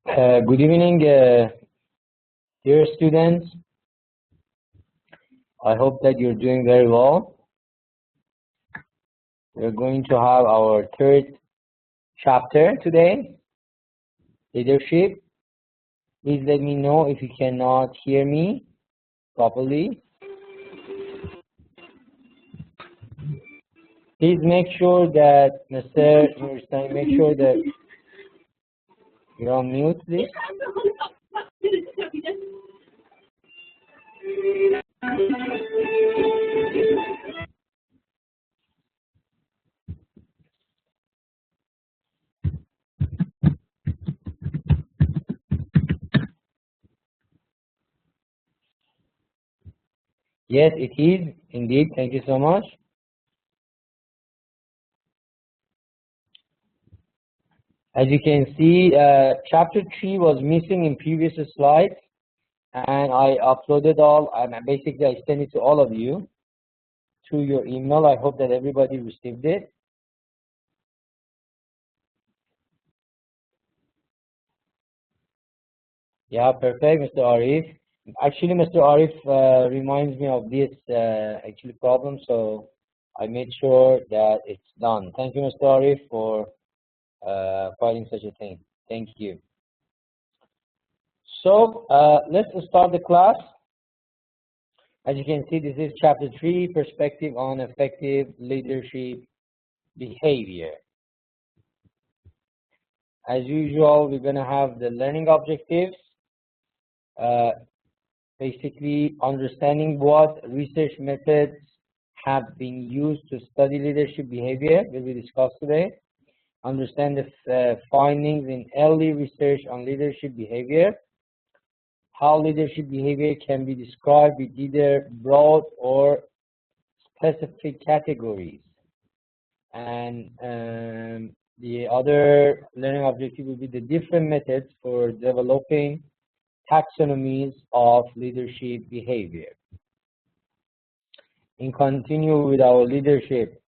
Good evening, dear students. I hope that you're doing very well. We're going to have our third chapter today, leadership. Please let me know if you cannot hear me properly. Please make sure that, Mr. Nurstein, make sure that you're on mute, please. Yes, it is indeed. Thank you so much. As you can see, chapter 3 was missing in previous slides, and I uploaded all, and basically I sent it to all of you through your email. I hope that everybody received it. Yeah, perfect, Mr. Arif. Actually, Mr. Arif reminds me of this problem, so I made sure that it's done. Thank you, Mr. Arif, for finding such a thing. Thank you. So let's start the class. As you can see, this is chapter 3, perspective on effective leadership behavior. As usual, we're going to have the learning objectives. Basically, understanding what research methods have been used to study leadership behavior will be discussed today. Understand the findings in early research on leadership behavior. How leadership behavior can be described with either broad or specific categories. And the other learning objective will be the different methods for developing taxonomies of leadership behavior. In continue with our leadership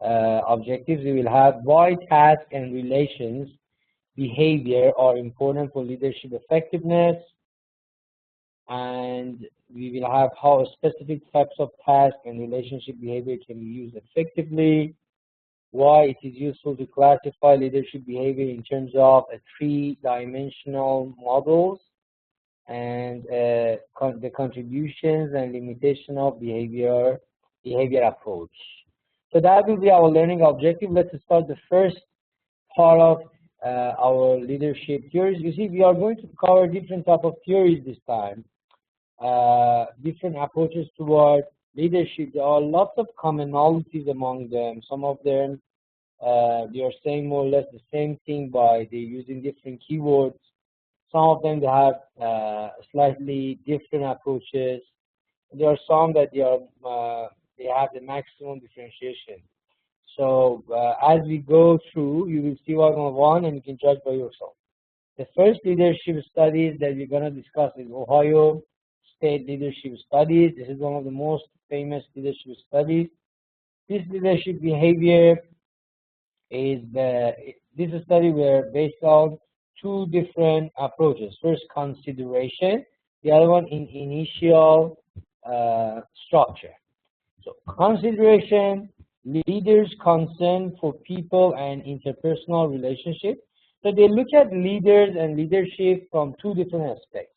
objectives, we will have why task and relations behavior are important for leadership effectiveness, and we will have how specific types of task and relationship behavior can be used effectively, why it is useful to classify leadership behavior in terms of a three-dimensional models, and the contributions and limitation of behavior approach. So that will be our learning objective. Let's start the first part of our leadership theories. You see, we are going to cover different type of theories this time, different approaches toward leadership. There are lots of commonalities among them. Some of them they are saying more or less the same thing by they're using different keywords. Some of them they have slightly different approaches. There are some that they have the maximum differentiation. So as we go through, you will see one on one, and you can judge by yourself. The first leadership studies that we're going to discuss is Ohio State Leadership Studies. This is one of the most famous leadership studies. This leadership behavior is this study were based on two different approaches. First, consideration. The other one in initial structure. So consideration, leaders' concern for people and interpersonal relationships. So they look at leaders and leadership from two different aspects.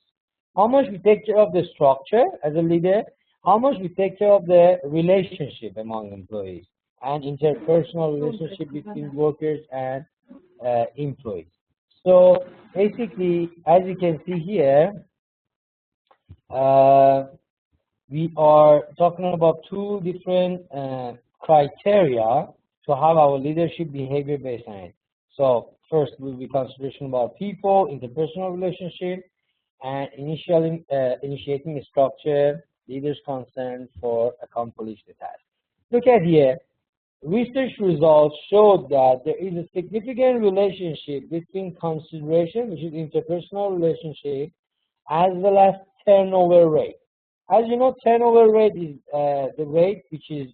How much we take care of the structure as a leader, how much we take care of the relationship among employees and interpersonal relationship between workers and employees. So basically, as you can see here, we are talking about two different criteria to have our leadership behavior based on it. So first will be consideration about people, interpersonal relationship, and initiating a structure, leaders' concern for accomplish the task. Look at here. Research results showed that there is a significant relationship between consideration, which is interpersonal relationship, as well as turnover rate. As you know, turnover rate is the rate which is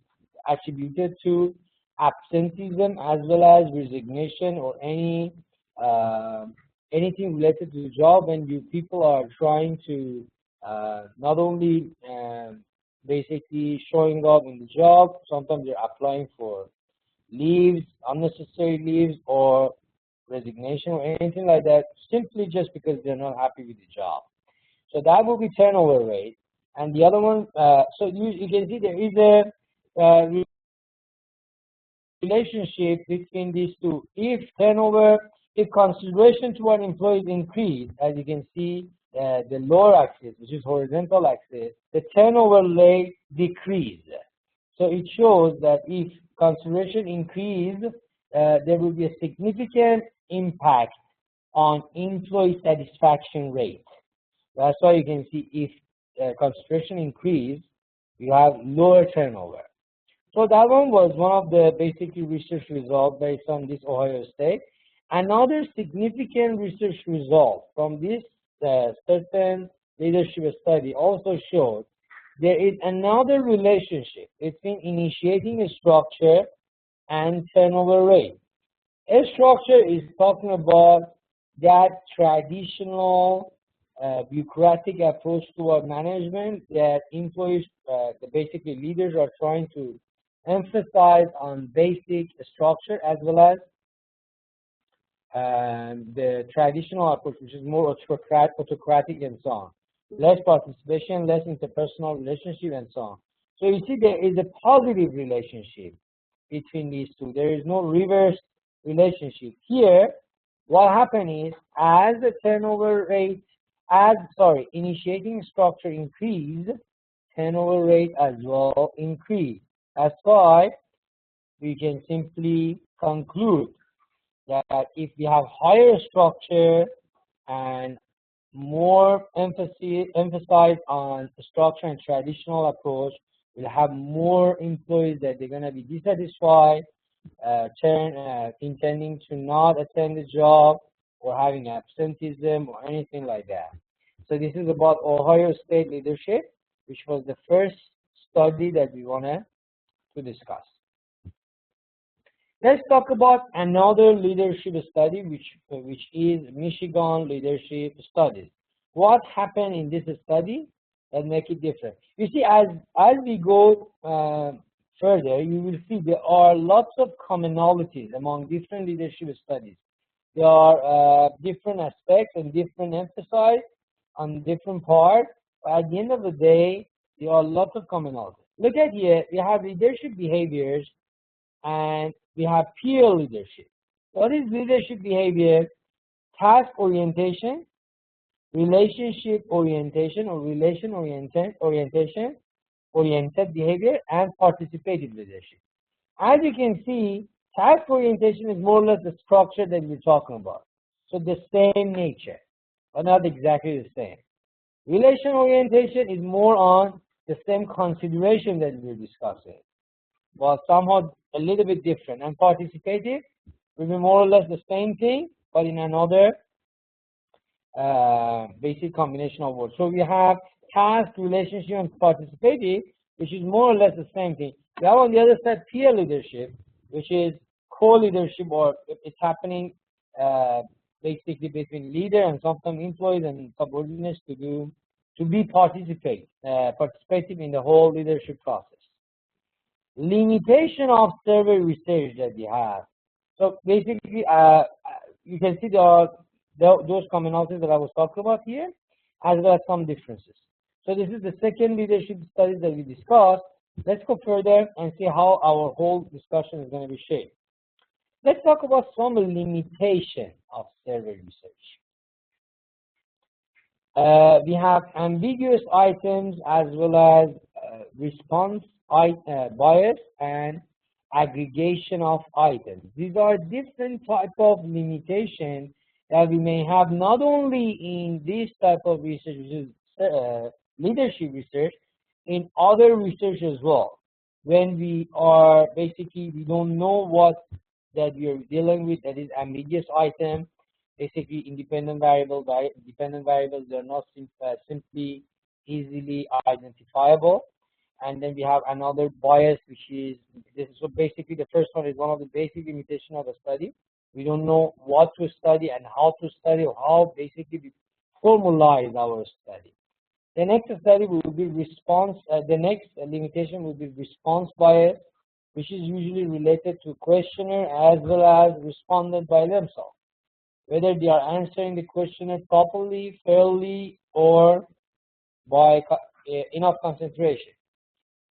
attributed to absenteeism as well as resignation or any anything related to the job when people are trying to not only basically showing up in the job, sometimes they're applying for leaves, unnecessary leaves, or resignation or anything like that, simply just because they're not happy with the job. So that will be turnover rate. And the other one, so you can see there is a relationship between these two. If consideration to an employee is increased, as you can see, the lower axis, which is horizontal axis, the turnover rate decrease. So it shows that if consideration increase, there will be a significant impact on employee satisfaction rate. That's why you can see if concentration increase, you have lower turnover. So that one was one of the basically research results based on this Ohio State. Another significant research result from this certain leadership study also showed there is another relationship between initiating a structure and turnover rate. A structure is talking about that traditional bureaucratic approach toward management that employees, basically leaders, are trying to emphasize on basic structure, as well as the traditional approach, which is more autocratic and so on. Less participation, less interpersonal relationship, and so on. So you see there is a positive relationship between these two. There is no reverse relationship. Here, what happened is, as the turnover rate, initiating structure increase, turnover rate as well increase. That's why we can simply conclude that if we have higher structure and more emphasize on structure and traditional approach, we'll have more employees that they're going to be dissatisfied, intending to not attend the job, or having absenteeism or anything like that. So this is about Ohio State leadership, which was the first study that we wanted to discuss. Let's talk about another leadership study, which is Michigan Leadership Studies. What happened in this study that make it different? You see, as we go further, you will see there are lots of commonalities among different leadership studies. There are different aspects and different emphasis on different parts. But at the end of the day, there are lots of commonalities. Look at here, we have leadership behaviors and we have peer leadership. What is leadership behavior? Task orientation, relationship orientation or relation oriented behavior, and participative leadership. As you can see, task orientation is more or less the structure that we're talking about. So the same nature, but not exactly the same. Relation orientation is more on the same consideration that we're discussing, but somehow a little bit different. And participative will be more or less the same thing, but in another basic combination of words. So we have task, relationship, and participative, which is more or less the same thing. We have on the other side peer leadership, which is co-leadership, or it's happening basically between leader and sometimes employees and subordinates to be participative in the whole leadership process. Limitation of survey research that we have. So basically, you can see there are those commonalities that I was talking about here, as well as some differences. So this is the second leadership studies that we discussed. Let's go further and see how our whole discussion is going to be shaped. Let's talk about some limitation of survey research. We have ambiguous items, as well as response bias and aggregation of items. These are different type of limitations that we may have not only in this type of research, which is leadership research, in other research as well. When we are basically, we don't know what that we are dealing with, that is ambiguous item, basically independent variables, they're not simply easily identifiable. And then we have another bias, which is, so basically the first one is one of the basic limitations of a study. We don't know what to study and how to study, or how basically we formalize our study. The next study will be response. The next limitation will be response bias, which is usually related to questionnaire as well as respondent by themselves, whether they are answering the questionnaire properly, fairly, or by enough concentration.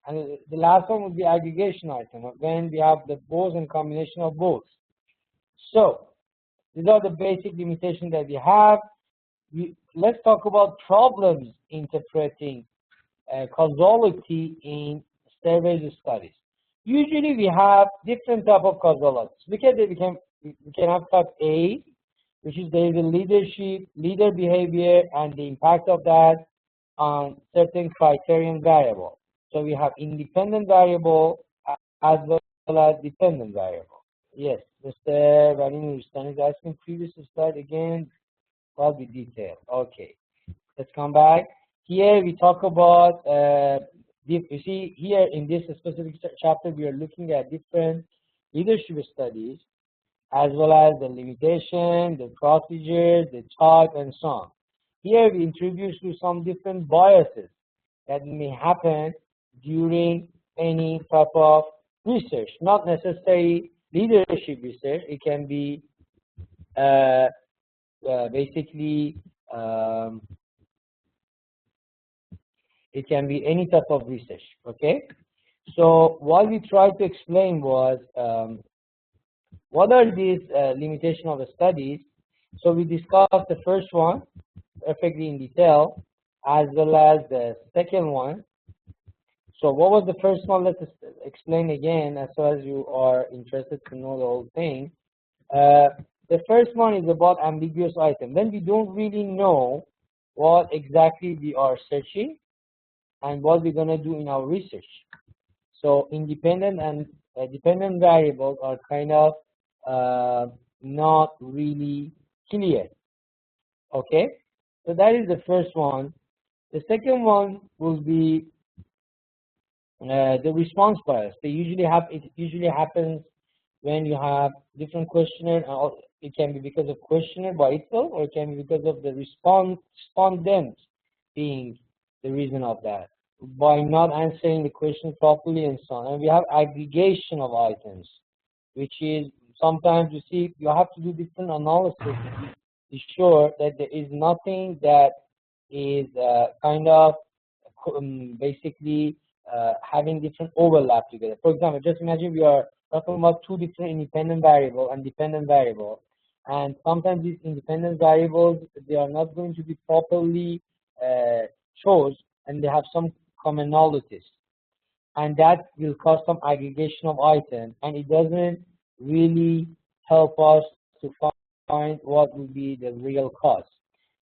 And the last one would be aggregation item, when we have the both and combination of both. So these are the basic limitations that we have. Let's talk about problems interpreting causality in survey studies. Usually we have different type of causalities. Look at it, we can have type A, which is there is a leader behavior and the impact of that on certain criterion variable. So we have independent variable as well as dependent variable. Yes, Mr. Valim Rustan is asking previous slide again. Probably detail. Okay, let's come back. Here we talk about, you see here in this specific chapter, we are looking at different leadership studies as well as the limitation, the procedures, the type, and so on. Here we introduce you some different biases that may happen during any type of research, not necessarily leadership research. It can be basically it can be any type of research. Okay, so what we tried to explain was what are these limitations of the studies. So we discussed the first one perfectly in detail, as well as the second one. So what was the first one? Let's explain again, as well as you are interested to know the whole thing. The first one is about ambiguous item. Then we don't really know what exactly we are searching and what we're going to do in our research. So independent and dependent variables are kind of not really clear. Okay, so that is the first one. The second one will be the response bias. It usually happens when you have different questionnaire. It can be because of questionnaire by itself, or it can be because of the respondent being the reason of that, by not answering the question properly and so on. And we have aggregation of items, which is sometimes you see you have to do different analysis to be sure that there is nothing that is kind of basically having different overlap together. For example, just imagine we are talking about two different independent variable and dependent variable, and sometimes these independent variables, they are not going to be properly chosen, and they have some commonalities, and that will cause some aggregation of items, and it doesn't really help us to find what will be the real cause.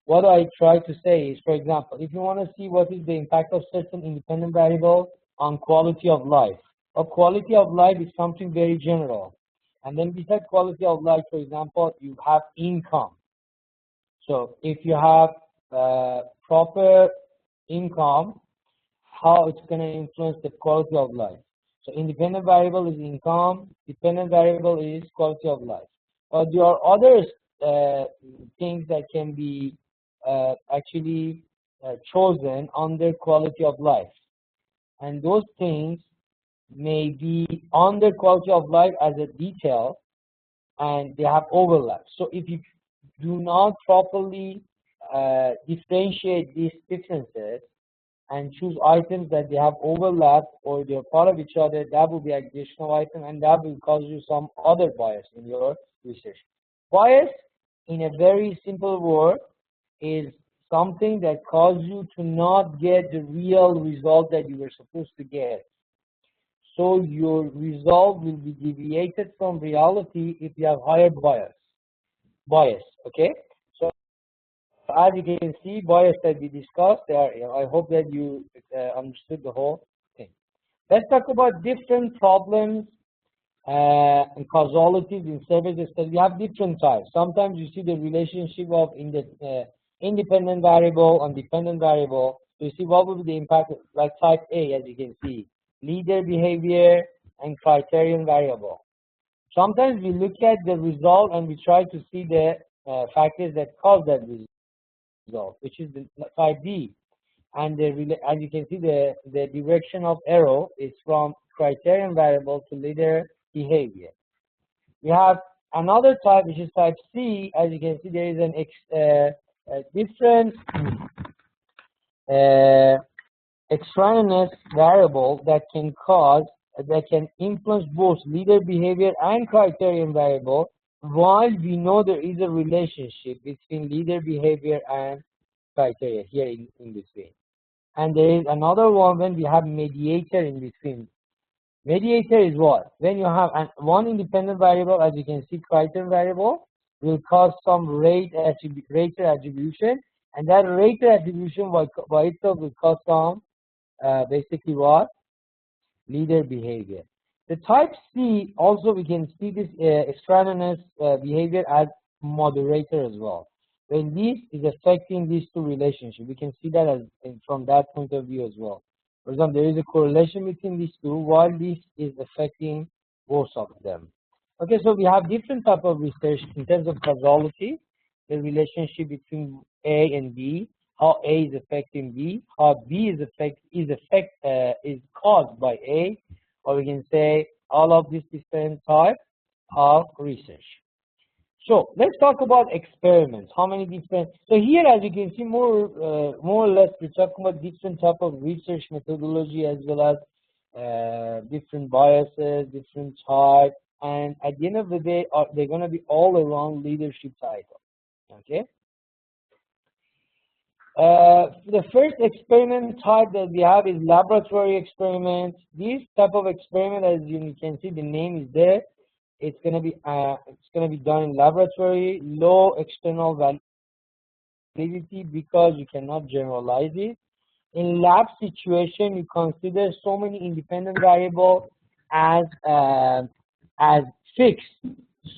What I try to say is, for example, if you want to see what is the impact of certain independent variable on quality of life. A quality of life is something very general. And then besides quality of life, for example, you have income. So if you have proper income, how it's going to influence the quality of life. So independent variable is income, dependent variable is quality of life. But there are other things that can be actually chosen under quality of life. And those things may be under quality of life as a detail, and they have overlap. So if you do not properly differentiate these differences and choose items that they have overlap or they're part of each other, that will be additional item, and that will cause you some other bias in your research. Bias, in a very simple word, is something that causes you to not get the real result that you were supposed to get. So your result will be deviated from reality if you have higher bias, okay? So as you can see, bias that we discussed, I hope that you understood the whole thing. Let's talk about different problems and causalities in surveys. We have different types. Sometimes you see the relationship of independent variable and dependent variable. You see what will be the impact, like type A, as you can see, leader behavior and criterion variable. Sometimes we look at the result and we try to see the factors that cause that result, which is the type D. And as you can see, the direction of arrow is from criterion variable to leader behavior. We have another type, which is type C. As you can see, there is a different extraneous variable that can influence both leader behavior and criterion variable, while we know there is a relationship between leader behavior and criteria here in between. And there is another one when we have mediator in between. Mediator is what? When you have one independent variable, as you can see, criterion variable will cause some rater attribution, and that rater attribution by itself will cause some basically what? Leader behavior. The type C, also we can see this extraneous behavior as moderator as well. When this is affecting these two relationships, we can see that from that point of view as well. For example, there is a correlation between these two, while this is affecting both of them. Okay, so we have different type of research in terms of causality, the relationship between A and B, how A is affecting B, how B is caused by A, or we can say all of these different types of research. So let's talk about experiments. How many different? So here, as you can see, more or less, we're talking about different type of research methodology as well as different biases, different types, and at the end of the day, they're going to be all around leadership title. Okay. The first experiment type that we have is laboratory experiment. This type of experiment, as you can see, the name is there. It's going to be done in laboratory, low external validity because you cannot generalize it. In lab situation, you consider so many independent variables as fixed.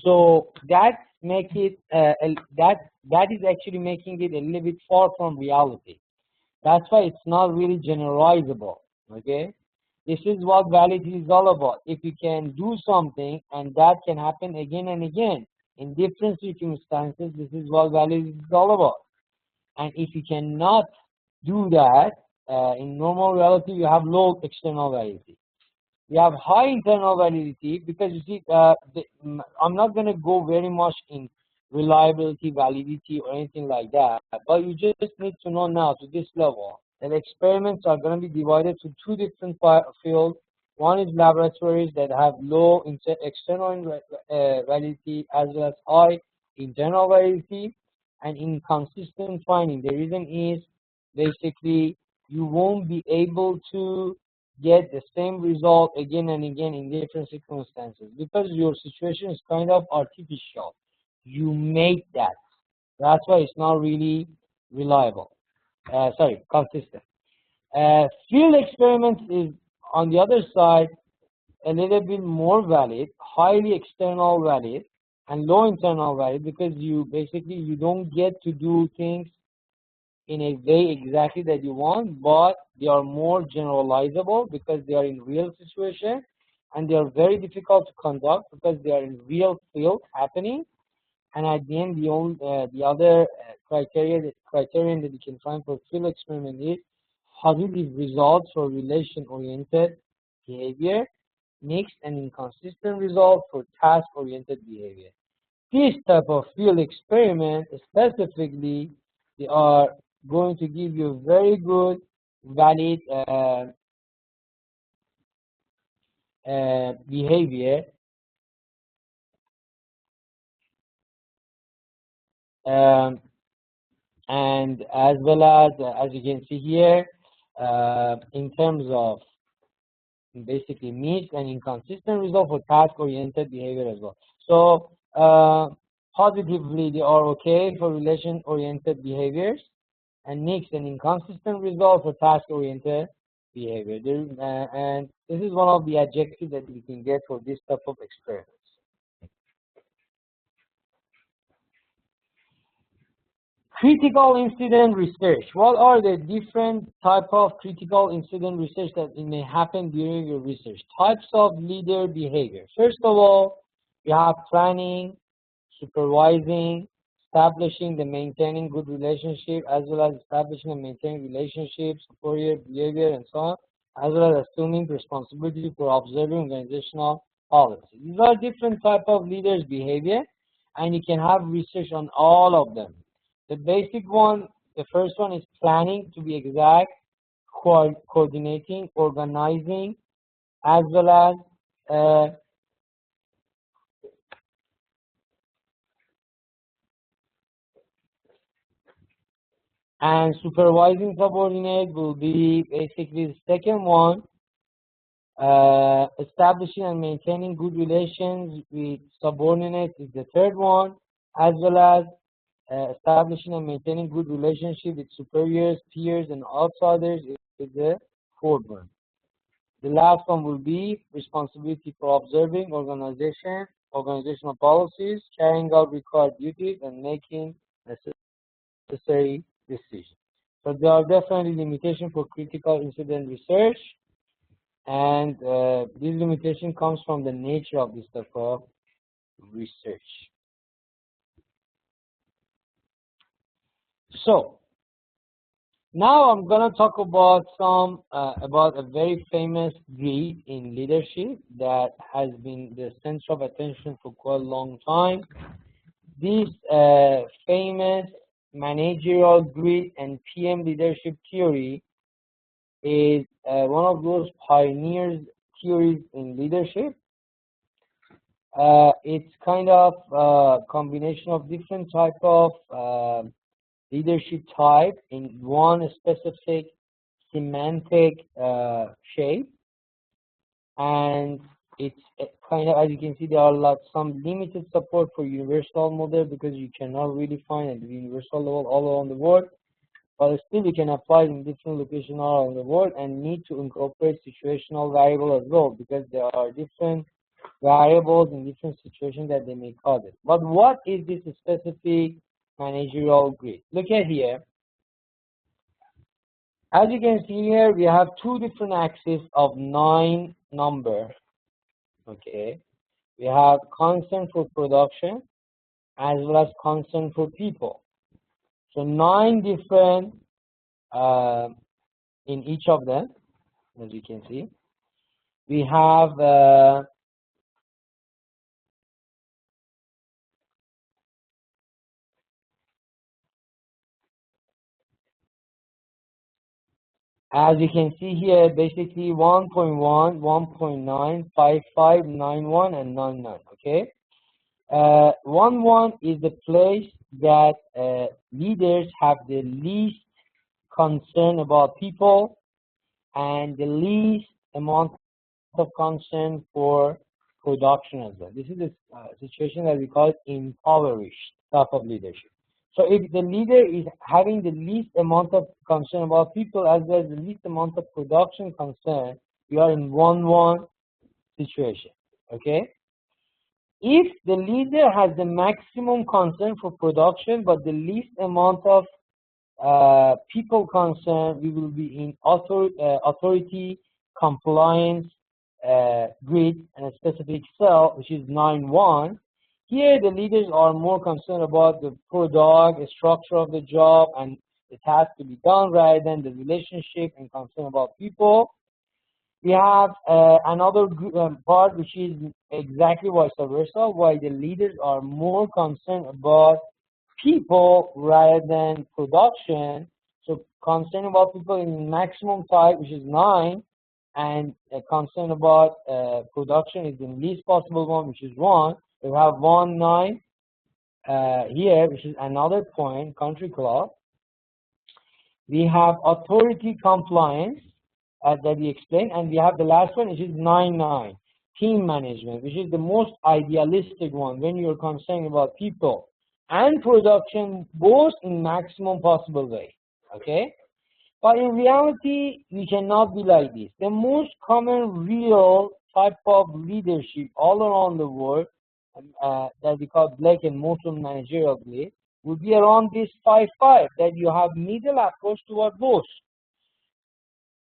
So that make it that is actually making it a little bit far from reality. That's why it's not really generalizable. Okay. This is what validity is all about. If you can do something and that can happen again and again in different circumstances, this is what validity is all about. And if you cannot do that in normal reality, you have low external validity. You have high internal validity because you see, I'm not going to go very much in reliability, validity, or anything like that, but you just need to know now to this level that experiments are going to be divided to two different fields. One is laboratories that have low external validity as well as high internal validity, and inconsistent finding. The reason is basically you won't be able to get the same result again and again in different circumstances because your situation is kind of artificial. You made that. That's why it's not really reliable. Consistent. Field experiments is on the other side a little bit more valid, highly external valid, and low internal valid because you don't get to do things in a way exactly that you want, but they are more generalizable because they are in real situation, and they are very difficult to conduct because they are in real field happening. And at the end, the other criterion that you can find for field experiment is positive results for relation-oriented behavior, mixed and inconsistent results for task-oriented behavior. This type of field experiment, specifically, they are going to give you very good, valid behavior. And as well as you can see here, in terms of basically mixed and inconsistent result for task-oriented behavior as well. So positively, they are okay for relation-oriented behaviors, and mixed and inconsistent result for task-oriented behavior. And this is one of the adjectives that we can get for this type of experiments. Critical incident research. What are the different type of critical incident research that it may happen during your research? Types of leader behavior. First of all, We have planning, supervising, establishing and maintaining good relationship, as well as establishing and maintaining relationships, superior behavior, and so on, as well as assuming responsibility for observing organizational policy. These are different type of leaders' behavior, and you can have research on all of them. The basic one, the first one is planning, to be exact, coordinating, organizing, as well as and supervising subordinate will be basically the second one. Establishing and maintaining good relations with subordinates is the third one, as well as establishing and maintaining good relationship with superiors, peers, and outsiders is the fourth one. The last one will be responsibility for observing organizational policies, carrying out required duties, and making necessary decisions. So there are definitely limitations for critical incident research, and this limitation comes from the nature of this type of research. So now I'm going to talk about about a very famous grid in leadership that has been the center of attention for quite a long time. This famous managerial grid and PM leadership theory is one of those pioneers theories in leadership. It's kind of a combination of different type of leadership type in one specific semantic shape, and it's kind of, as you can see, there are some limited support for universal model because you cannot really find at the universal level all around the world, but still you can apply in different locations all around the world and need to incorporate situational variable as well, because there are different variables in different situations that they may cause it. But what is this specific managerial grid? Look at here. As you can see here, we have two different axes of 9 number. Okay, we have concern for production as well as concern for people. So 9 different in each of them, as you can see. We have as you can see here, basically 1.1, 1.9, 5.5, 9.1, and 9.9. Okay, 1.1 is the place that leaders have the least concern about people and the least amount of concern for production as well. This is a situation that we call impoverished type of leadership. So if the leader is having the least amount of concern about people as well as the least amount of production concern, we are in 1.1 situation. Okay. If the leader has the maximum concern for production but the least amount of people concern, we will be in authority compliance grid and a specific cell, which is 9.1. Here the leaders are more concerned about the product, the structure of the job, and the task to be done rather than the relationship and concern about people. We have another part which is exactly vice versa, why the leaders are more concerned about people rather than production. So concern about people in maximum type, which is 9, and concern about production is the least possible one, which is 1. We have 1.9 here, which is another point, country club. We have authority compliance that we explained, and we have the last one, which is 9.9, team management, which is the most idealistic one when you're concerned about people and production both in maximum possible way. Okay, but in reality we cannot be like this. The most common real type of leadership all around the world that we call Black and Moulton managerial grid would be around this 5.5, that you have middle approach toward both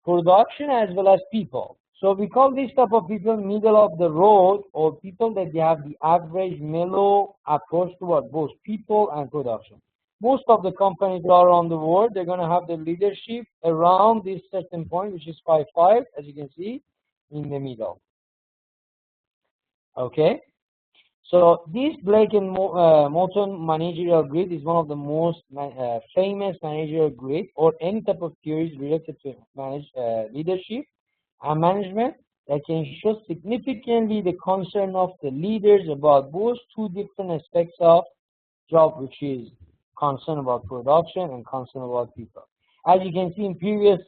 production as well as people. So we call this type of people middle of the road, or people that they have the average mellow approach toward both people and production. Most of the companies all around the world, they're going to have the leadership around this certain point, which is 5-5, as you can see in the middle. Okay. So this Blake and Moulton managerial grid is one of the most famous managerial grid, or any type of theories related to leadership and management that can show significantly the concern of the leaders about both two different aspects of job, which is concern about production and concern about people. As you can see in previous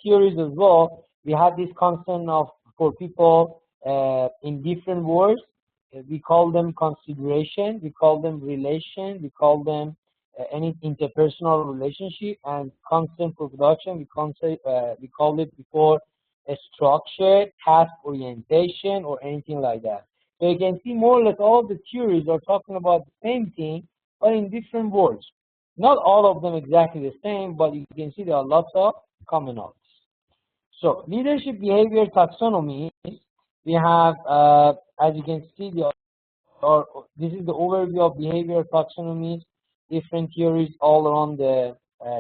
theories as well, we have this concern of for people in different words. We call them consideration, we call them relation, we call them any interpersonal relationship, and concern for production, we call it before a structure, task orientation, or anything like that. So you can see more or less all the theories are talking about the same thing, but in different words. Not all of them exactly the same, but you can see there are lots of commonalities. So leadership behavior taxonomy, we have, as you can see, this is the overview of behavior taxonomies, different theories all around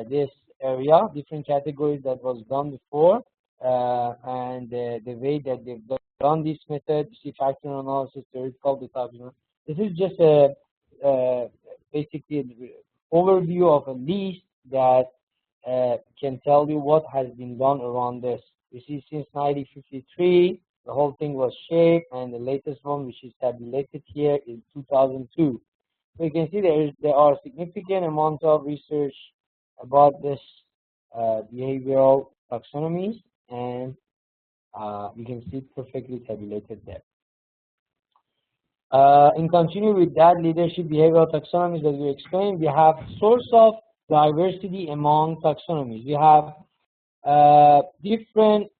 this area, different categories that was done before, and the way that they've done this method. You see factor analysis, theoretical taxonomy. This is just basically an overview of a list that can tell you what has been done around this. You see, since 1953, the whole thing was shaped, and the latest one, which is tabulated here, is 2002. So you can see there are significant amounts of research about this behavioral taxonomies, and you can see perfectly tabulated there. In continue with that leadership behavioral taxonomies that we explained, we have source of diversity among taxonomies. We have different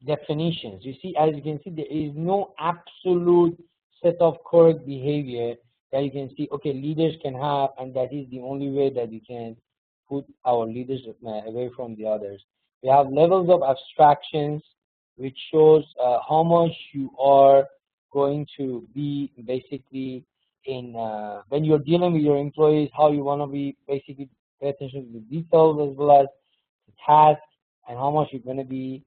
definitions. You see, as you can see, there is no absolute set of correct behavior that you can see, okay, leaders can have, and that is the only way that you can put our leaders away from the others. We have levels of abstractions, which shows how much you are going to be basically in when you're dealing with your employees, how you want to be basically pay attention to the details as well as the task, and how much you're going to be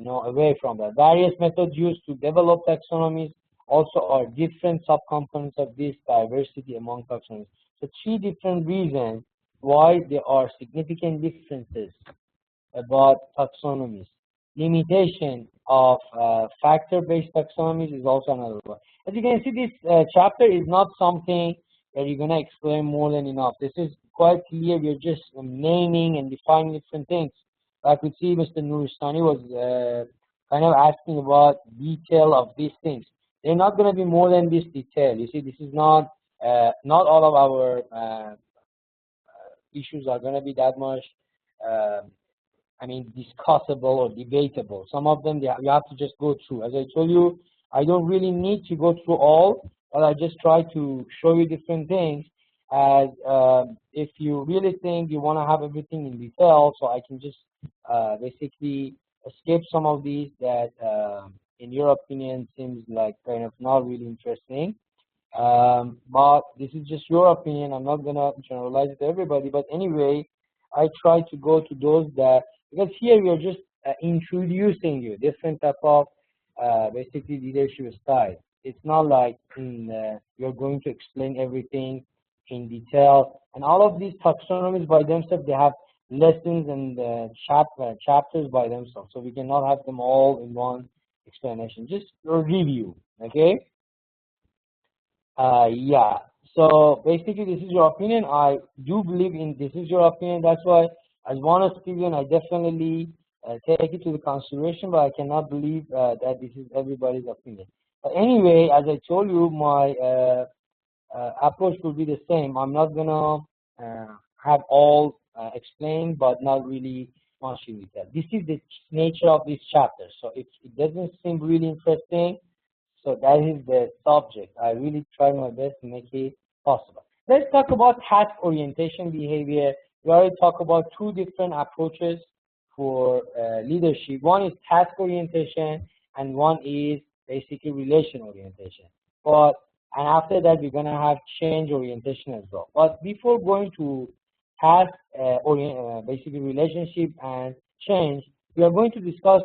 away from that. Various methods used to develop taxonomies also are different subcomponents of this diversity among taxonomies. So 3 different reasons why there are significant differences about taxonomies. Limitation of factor-based taxonomies is also another one. As you can see, this chapter is not something that you're going to explain more than enough. This is quite clear. We're just naming and defining different things. I could see Mr. Nuristani was kind of asking about detail of these things. They're not going to be more than this detail. You see, this is not all of our issues are going to be that much discussable or debatable. Some of them, you have to just go through. As I told you, I don't really need to go through all, but I just try to show you different things. As if you really think you want to have everything in detail, so I can just basically escape some of these that, in your opinion, seems like kind of not really interesting. But this is just your opinion. I'm not gonna generalize it to everybody. But anyway, I try to go to those that, because here we are just introducing you different type of basically leadership style. It's not like you're going to explain everything in detail. And all of these taxonomies by themselves, they have lessons and chapters by themselves. So we cannot have them all in one explanation. Just a review, okay? Yeah. So basically, this is your opinion. I do believe in this is your opinion. That's why, as one student, I definitely take it to the consideration, but I cannot believe that this is everybody's opinion. But anyway, as I told you, my approach will be the same. I'm not gonna have all explained, but not really much in detail. This is the nature of this chapter. So if it doesn't seem really interesting, so that is the subject. I really try my best to make it possible. Let's talk about task orientation behavior. We already talked about 2 different approaches for leadership. One is task orientation, and one is basically relation orientation. And after that, we're going to have change orientation as well. But before going to task, basically relationship and change, we are going to discuss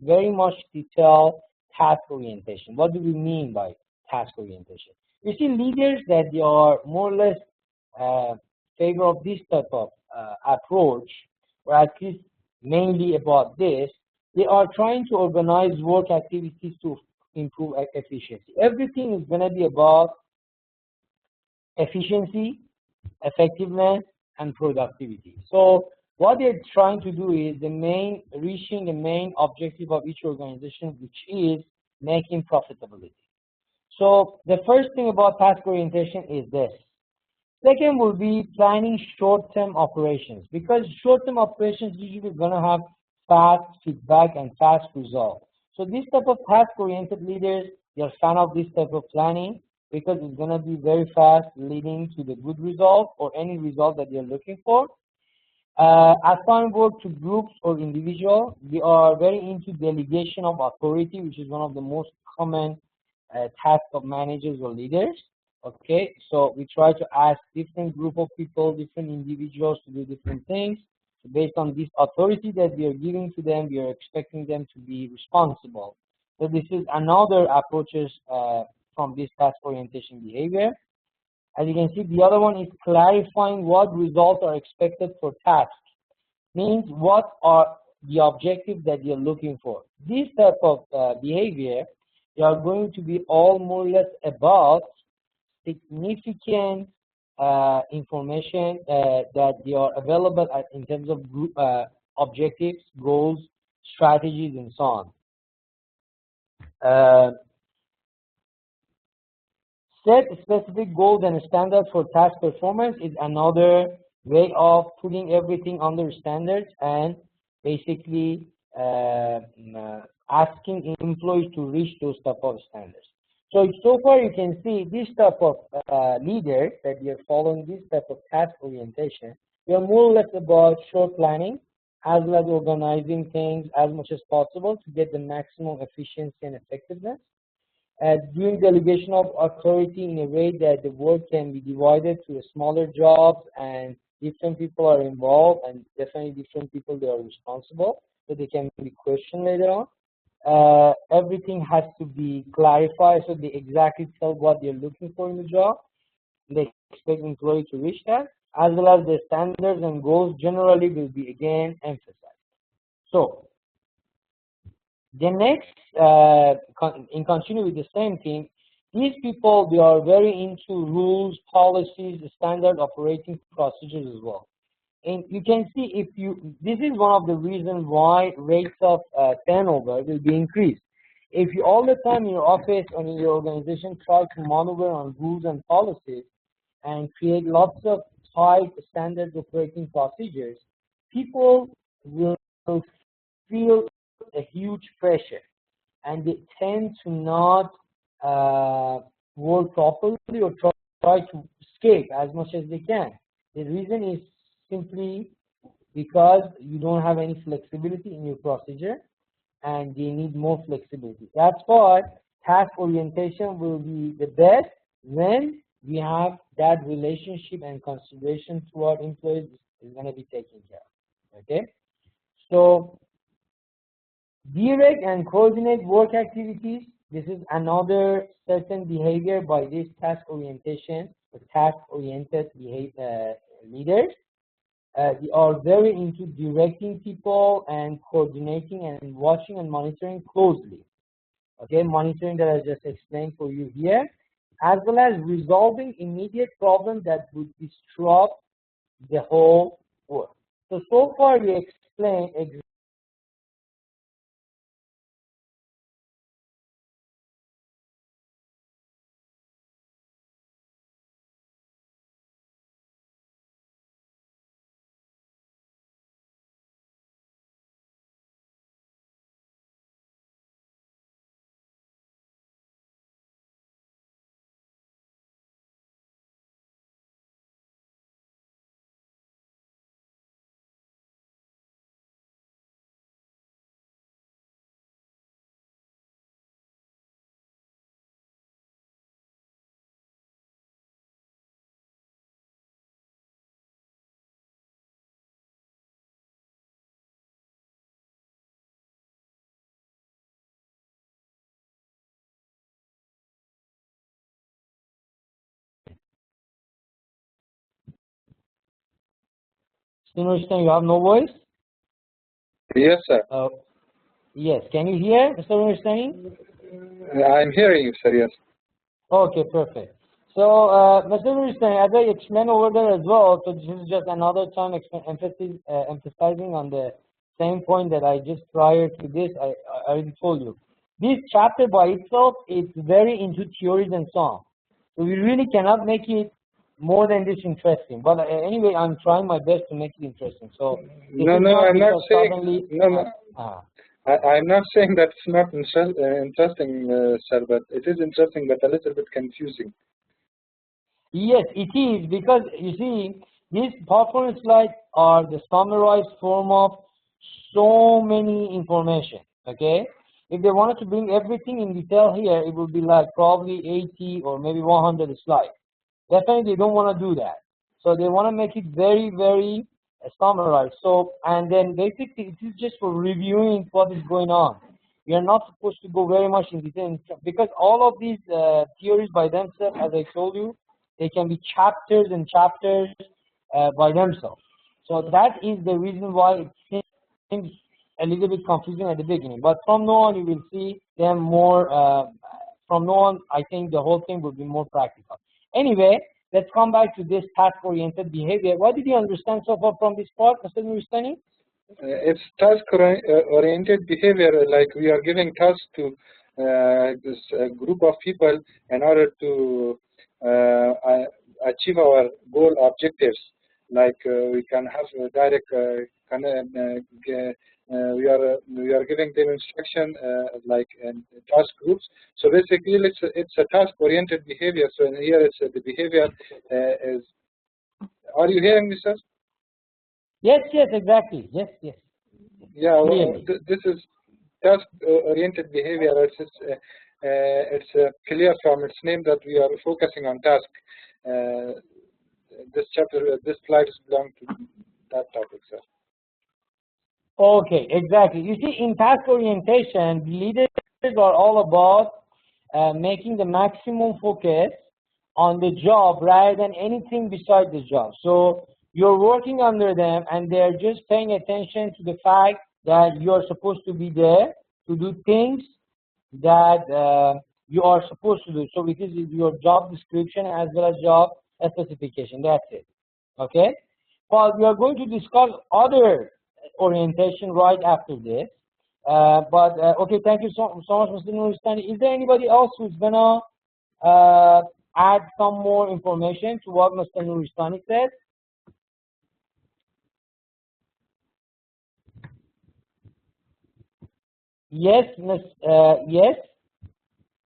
very much detailed task orientation. What do we mean by task orientation? You see leaders that they are more or less favor of this type of approach, or at least mainly about this. They are trying to organize work activities to improve efficiency. Everything is going to be about efficiency, effectiveness, and productivity. So what they're trying to do is reaching the main objective of each organization, which is making profitability. So the first thing about task orientation is this. Second will be planning short-term operations, because short-term operations usually going to have fast feedback and fast results. So this type of task-oriented leaders, they're fan of this type of planning because it's going to be very fast, leading to the good result or any result that you're looking for. Assign work to groups or individuals. We are very into delegation of authority, which is one of the most common tasks of managers or leaders. Okay, so we try to ask different group of people, different individuals to do different things. So based on this authority that we are giving to them, we are expecting them to be responsible. So this is another approaches from this task orientation behavior. As you can see, the other one is clarifying what results are expected for tasks. Means what are the objectives that you're looking for. This type of behavior, they are going to be all more or less about significant information that they are available in terms of group, objectives, goals, strategies, and so on. Set specific goals and standards for task performance is another way of putting everything under standards and basically asking employees to reach those type of standards. So far you can see this type of leaders that we are following this type of task orientation. We are more or less about short planning as well as organizing things as much as possible to get the maximum efficiency and effectiveness. Doing delegation of authority in a way that the work can be divided to smaller jobs and different people are involved and definitely different people they are responsible, so they can be questioned later on. Everything has to be clarified so they exactly tell what they're looking for in the job. They expect employees to reach that, as well as the standards and goals generally will be again emphasized. So the next, in continue with the same thing, these people, they are very into rules, policies, standard operating procedures as well. And you can see this is one of the reasons why rates of turnover will be increased. If you all the time in your office and in your organization try to maneuver on rules and policies and create lots of tight standard operating procedures, people will feel a huge pressure and they tend to not work properly or try to escape as much as they can. The reason is simply because you don't have any flexibility in your procedure and they need more flexibility. That's why task orientation will be the best when we have that relationship and consideration toward employees is going to be taken care of. Okay? So direct and coordinate work activities. This is another certain behavior by this task orientation or task-oriented leaders. They are very into directing people and coordinating and watching and monitoring closely. Okay, monitoring that I just explained for you here, as well as resolving immediate problems that would disrupt the whole work. So far we explained Nuristani, you have no voice? Yes, sir. Yes. Can you hear, Mr. Nuristani? I'm hearing you, sir. Yes. Okay, perfect. So, Mr. Nuristani, as I explained over there as well, so this is just another time emphasizing on the same point that I just prior to this, I already told you. This chapter by itself is very into theories and so on. So we really cannot make it more than this interesting. But anyway, I'm trying my best to make it interesting. So I'm not saying I'm not saying that it's not interesting, sir, but it is interesting, but a little bit confusing. Yes, it is, because you see, these PowerPoint slides are the summarized form of so many information. Okay, if they wanted to bring everything in detail here, it would be like probably 80 or maybe 100 slides. Definitely, they don't want to do that. So they want to make it very, very summarized. So, and then basically, it is just for reviewing what is going on. We are not supposed to go very much in detail, because all of these theories by themselves, as I told you, they can be chapters and chapters by themselves. So that is the reason why it seems a little bit confusing at the beginning. But from now on, you will see them more. From now on, I think the whole thing will be more practical. Anyway, let's come back to this task-oriented behavior. What did you understand so far from this part, Mr. Nuristani? It's task-oriented behavior, like we are giving tasks to this group of people in order to achieve our goal objectives. Like we can have a direct, we are giving them instruction like in task groups. So basically, it's a task-oriented behavior. So in here, it's the behavior is. Are you hearing me, sir? Yes, exactly. Yes. Yeah, well, this is task-oriented behavior. It's clear from its name that we are focusing on task. This chapter, this slide belongs to that topic, sir. Okay, exactly. You see, in task orientation, leaders are all about making the maximum focus on the job rather than anything beside the job. So you're working under them, and they're just paying attention to the fact that you're supposed to be there to do things that you are supposed to do. So it is your job description as well as job specification. That's it. Okay? Well, we are going to discuss other orientation right after this. Okay, thank you so much, Mr. Nuristani. Is there anybody else who's gonna add some more information to what Mr. Nuristani said? Yes, yes,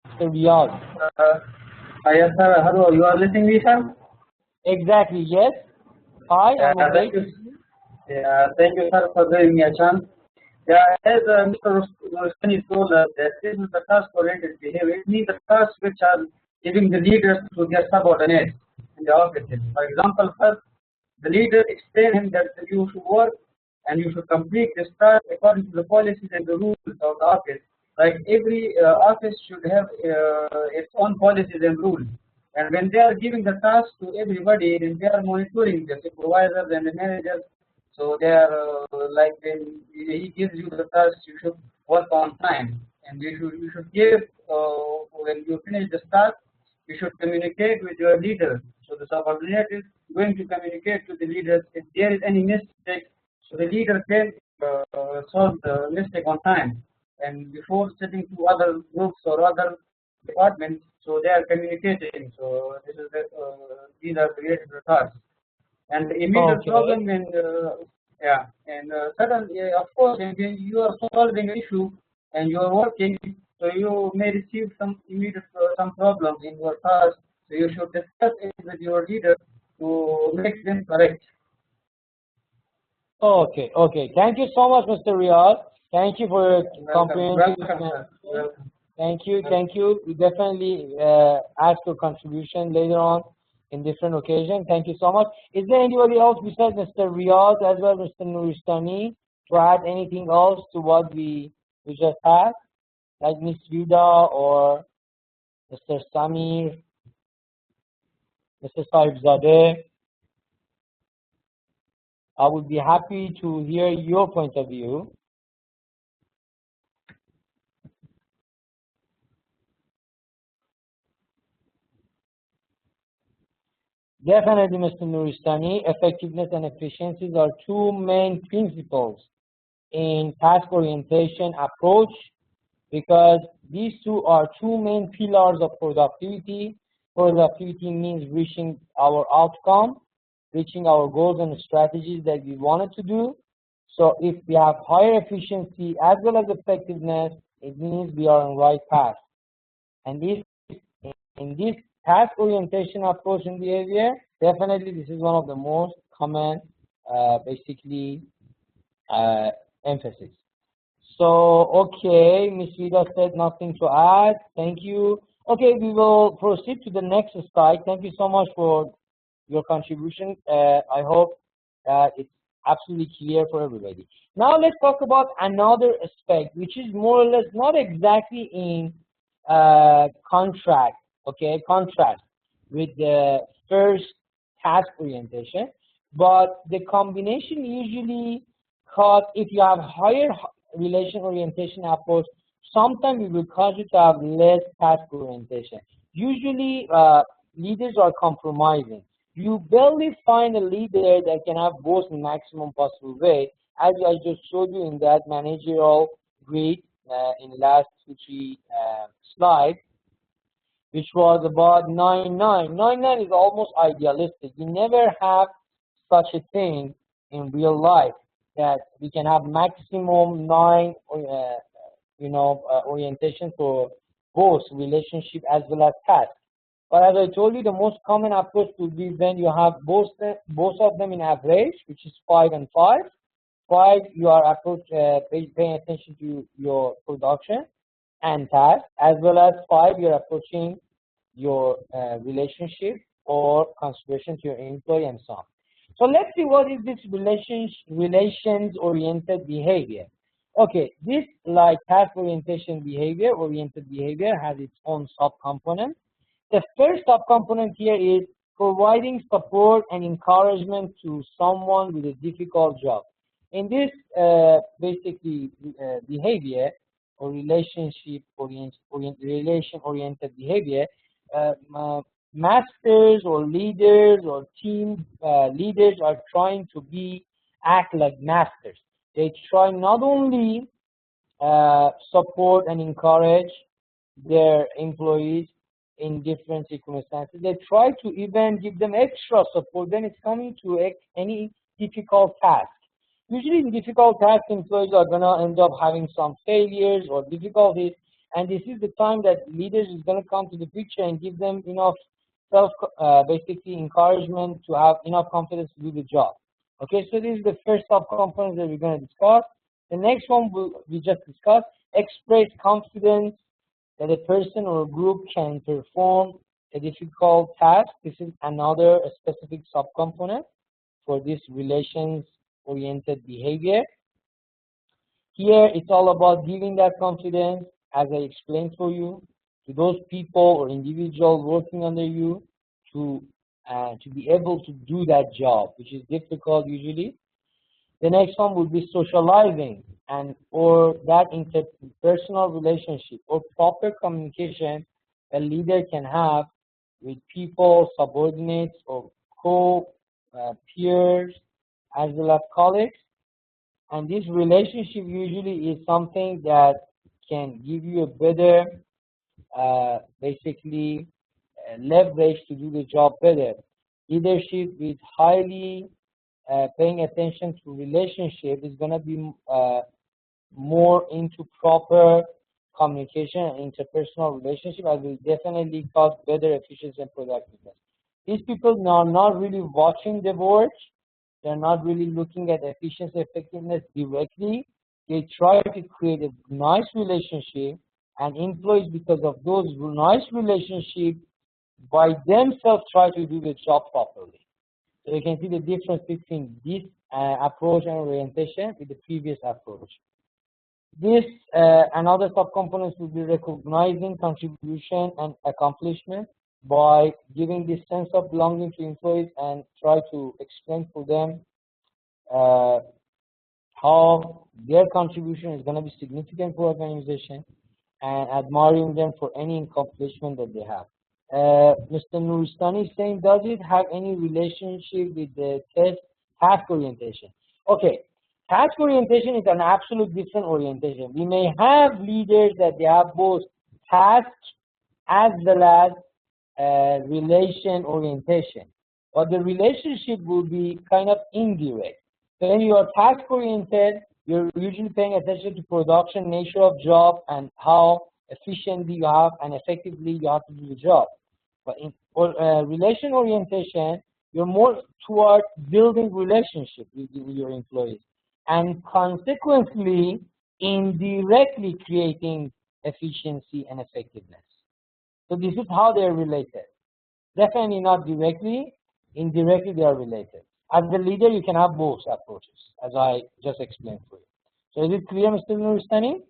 Mr. Riyaz. Yes, sir. Hello, you are listening me, sir? Exactly, yes. Hi, thank you. Thank you, sir, for giving me a chance. As Mr. Rustani told us, that this is the task-oriented behavior. It means the tasks which are giving the leaders to their subordinates in the offices. For example, first, the leader explains him that you should work and you should complete this task according to the policies and the rules of the office. Like every office should have its own policies and rules. And when they are giving the task to everybody, then they are monitoring the supervisors and the managers. So they are like when he gives you the task, you should work on time, and you should give when you finish the task, you should communicate with your leader. So the subordinate is going to communicate to the leaders if there is any mistake, so the leader can solve the mistake on time. And before sitting to other groups or other departments, so they are communicating. So this is these are created tasks. And the immediate problem, and suddenly, of course, when you are solving an issue and you are working, so you may receive some immediate some problems in your task. So you should discuss it with your leader to make them correct. Okay. Thank you so much, Mr. Riyad. Thank you for your comprehensive. Thank you. We definitely ask for contribution later on in different occasions. Thank you so much. Is there anybody else besides Mr. Riyad as well as Mr. Nuristani to add anything else to what we just had, like Ms. Vida or Mr. Samir, Mr. Sahibzadeh? I would be happy to hear your point of view. Definitely, Mr. Nuristani, effectiveness and efficiencies are two main principles in task orientation approach, because these two are two main pillars of productivity. Productivity means reaching our outcome, reaching our goals and strategies that we wanted to do. So if we have higher efficiency as well as effectiveness, it means we are on the right path. And in this task orientation approach and behavior, definitely this is one of the most common basically emphasis. So, okay, Ms. Vida said nothing to add. Thank you. Okay, we will proceed to the next slide. Thank you so much for your contribution. I hope that it's absolutely clear for everybody. Now let's talk about another aspect, which is more or less not exactly in contrast with the first task orientation, but the combination usually cause, if you have higher relation orientation approach, sometimes it will cause you to have less task orientation. Usually leaders are compromising. You barely find a leader that can have both in maximum possible way, as I just showed you in that managerial grid in last 2-3 slides, which was about 9-9. 9-9 is almost idealistic. We never have such a thing in real life that we can have maximum 9 orientation for both relationship as well as task. But as I told you, the most common approach would be when you have both of them in average, which is 5 and 5. 5, you are paying attention to your production and task, as well as 5, you're approaching your relationship or consideration to your employee and so on. So let's see what is this relations-oriented behavior. Okay, this like task orientation behavior, oriented behavior has its own subcomponent. The first subcomponent here is providing support and encouragement to someone with a difficult job. In this basically behavior or relation-oriented behavior, masters or leaders or team leaders are trying to act like masters. They try not only support and encourage their employees in different circumstances, they try to even give them extra support when it's coming to any difficult task. Usually in difficult tasks, employees are going to end up having some failures or difficulties, and this is the time that leaders is going to come to the picture and give them enough basically encouragement to have enough confidence to do the job. Okay, so this is the first subcomponent that we're going to discuss. The next one we just discussed, express confidence that a person or a group can perform a difficult task. This is another specific subcomponent for this relations-oriented behavior. Here, it's all about giving that confidence, as I explained for you, to those people or individuals working under you to be able to do that job, which is difficult usually. The next one would be socializing or that interpersonal relationship or proper communication a leader can have with people, subordinates, or co-peers, as well as colleagues. And this relationship usually is something that can give you a better, basically, leverage to do the job better. Leadership with highly paying attention to relationship is going to be more into proper communication and interpersonal relationship, as will definitely cause better efficiency and productiveness. These people are not really watching the words. They're not really looking at efficiency, effectiveness directly. They try to create a nice relationship, and employees, because of those nice relationships, by themselves try to do the job properly. So you can see the difference between this approach and orientation with the previous approach. This another subcomponent will be recognizing contribution and accomplishment by giving this sense of belonging to employees and try to explain for them how their contribution is going to be significant for organization, and admiring them for any accomplishment that they have. Mr. Nuristani is saying, does it have any relationship with the task orientation? Okay, task orientation is an absolute different orientation. We may have leaders that they have both task as well as relation orientation, but the relationship will be kind of indirect. So when you are task oriented, you're usually paying attention to production, nature of job, and how efficiently you have and effectively you have to do the job. But in relation orientation, you're more toward building relationship with your employees, and consequently, indirectly creating efficiency and effectiveness. So this is how they're related. Definitely not directly, indirectly they are related. As the leader, you can have both approaches, as I just explained for you. So is it clear, Mr. Nuristani?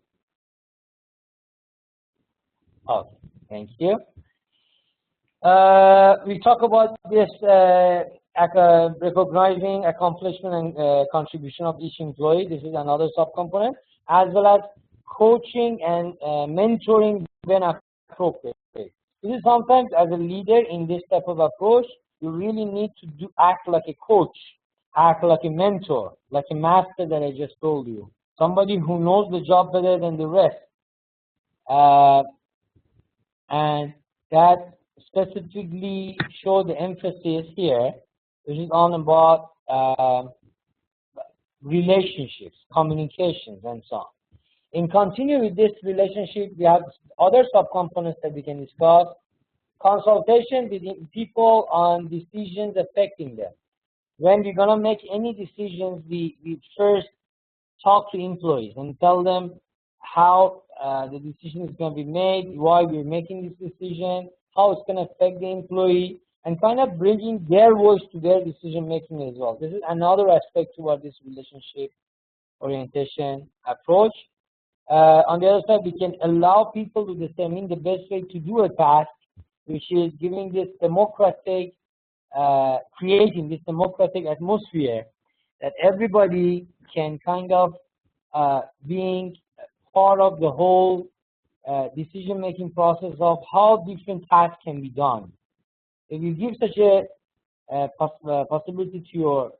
Okay, thank you. We talk about this recognizing accomplishment and contribution of each employee. This is another subcomponent, as well as coaching and mentoring when appropriate. This is sometimes as a leader in this type of approach, you really need to act like a coach, act like a mentor, like a master that I just told you, somebody who knows the job better than the rest. And that specifically show the emphasis here, which is on about relationships, communications, and so on. In continue with this relationship, we have other subcomponents that we can discuss. Consultation with people on decisions affecting them. When we're going to make any decisions, we first talk to employees and tell them how the decision is going to be made, why we're making this decision, how it's going to affect the employee, and kind of bringing their voice to their decision making as well. This is another aspect toward this relationship orientation approach. On the other side, we can allow people to determine the best way to do a task, which is giving this democratic, creating this democratic atmosphere that everybody can kind of being part of the whole decision-making process of how different tasks can be done. If you give such a possibility to your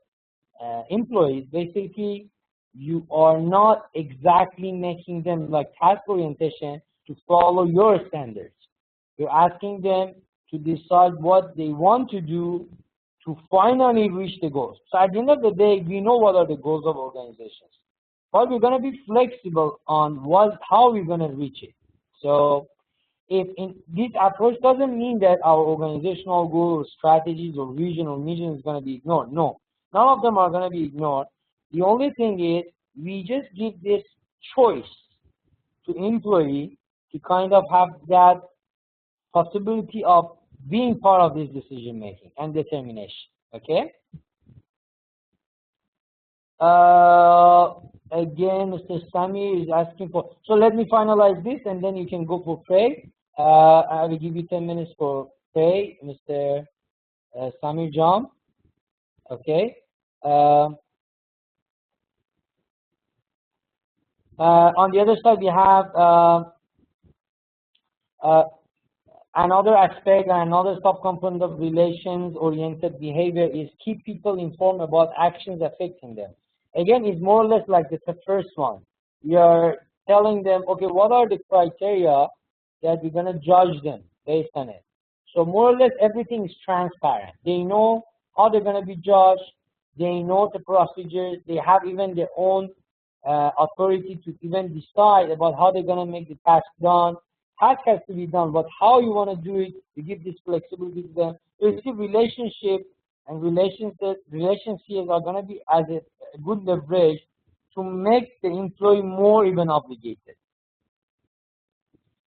employees, basically you are not exactly making them like task orientation to follow your standards. You're asking them to decide what they want to do to finally reach the goals. So at the end of the day, we know what are the goals of organizations, but we're going to be flexible on how we're going to reach it. So if in this approach doesn't mean that our organizational goals, strategies, or vision or mission is going to be ignored. No, none of them are going to be ignored. The only thing is we just give this choice to employee to kind of have that possibility of being part of this decision making and determination. Okay. Again, Mr. Sami is asking for. So let me finalize this, and then you can go for pray. I will give you 10 minutes for pray, Mr. Samir John. Okay. On the other side, we have another aspect and another subcomponent of relations-oriented behavior is keep people informed about actions affecting them. Again, it's more or less like the first one. You're telling them, okay, what are the criteria that we're going to judge them based on it. So more or less everything is transparent. They know how they're going to be judged. They know the procedures. They have even their own authority to even decide about how they're going to make the task done. Task has to be done, but how you want to do it, you give this flexibility to them. So you see, relationship and relationships are going to be as a good leverage to make the employee more even obligated.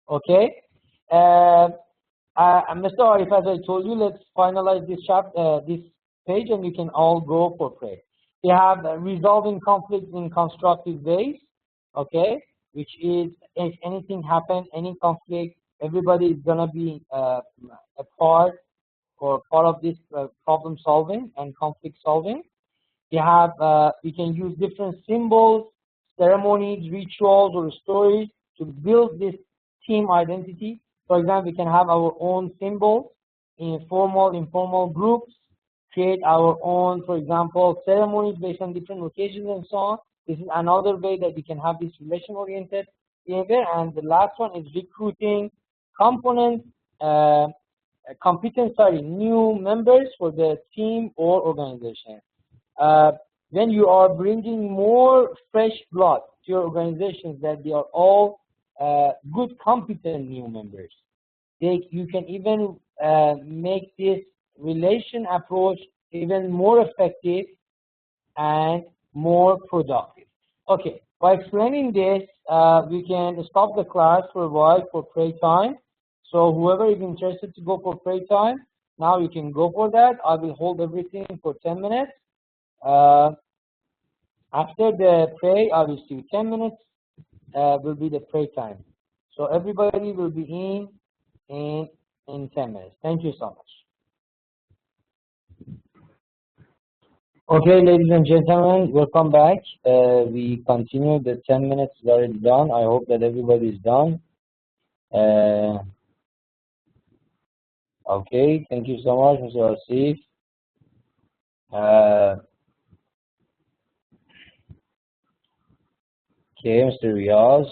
Okay, Mr. Arif, as I told you, let's finalize this this page, and we can all go for prayer. We have resolving conflicts in constructive ways. Okay, which is if anything happens, any conflict, everybody is gonna be a part of this problem solving and conflict solving. We can use different symbols, ceremonies, rituals, or stories to build this team identity. For example, we can have our own symbols in formal, informal groups, create our own, for example, ceremonies based on different occasions and so on. This is another way that we can have this relation-oriented behavior. And the last one is recruiting new members for the team or organization. When you are bringing more fresh blood to your organizations, that they are all good, competent new members. You can even make this relation approach even more effective and more productive. Okay, by explaining this, we can stop the class for a while for pray time. So whoever is interested to go for pray time, now you can go for that. I will hold everything for 10 minutes. After the pray, I will see 10 minutes will be the pray time. So everybody will be in 10 minutes. Thank you so much. Okay, ladies and gentlemen, welcome back. We continue. The 10 minutes is already done. I hope that everybody is done. Okay, thank you so much, Mr. Asif. Okay, Mr. Riaz.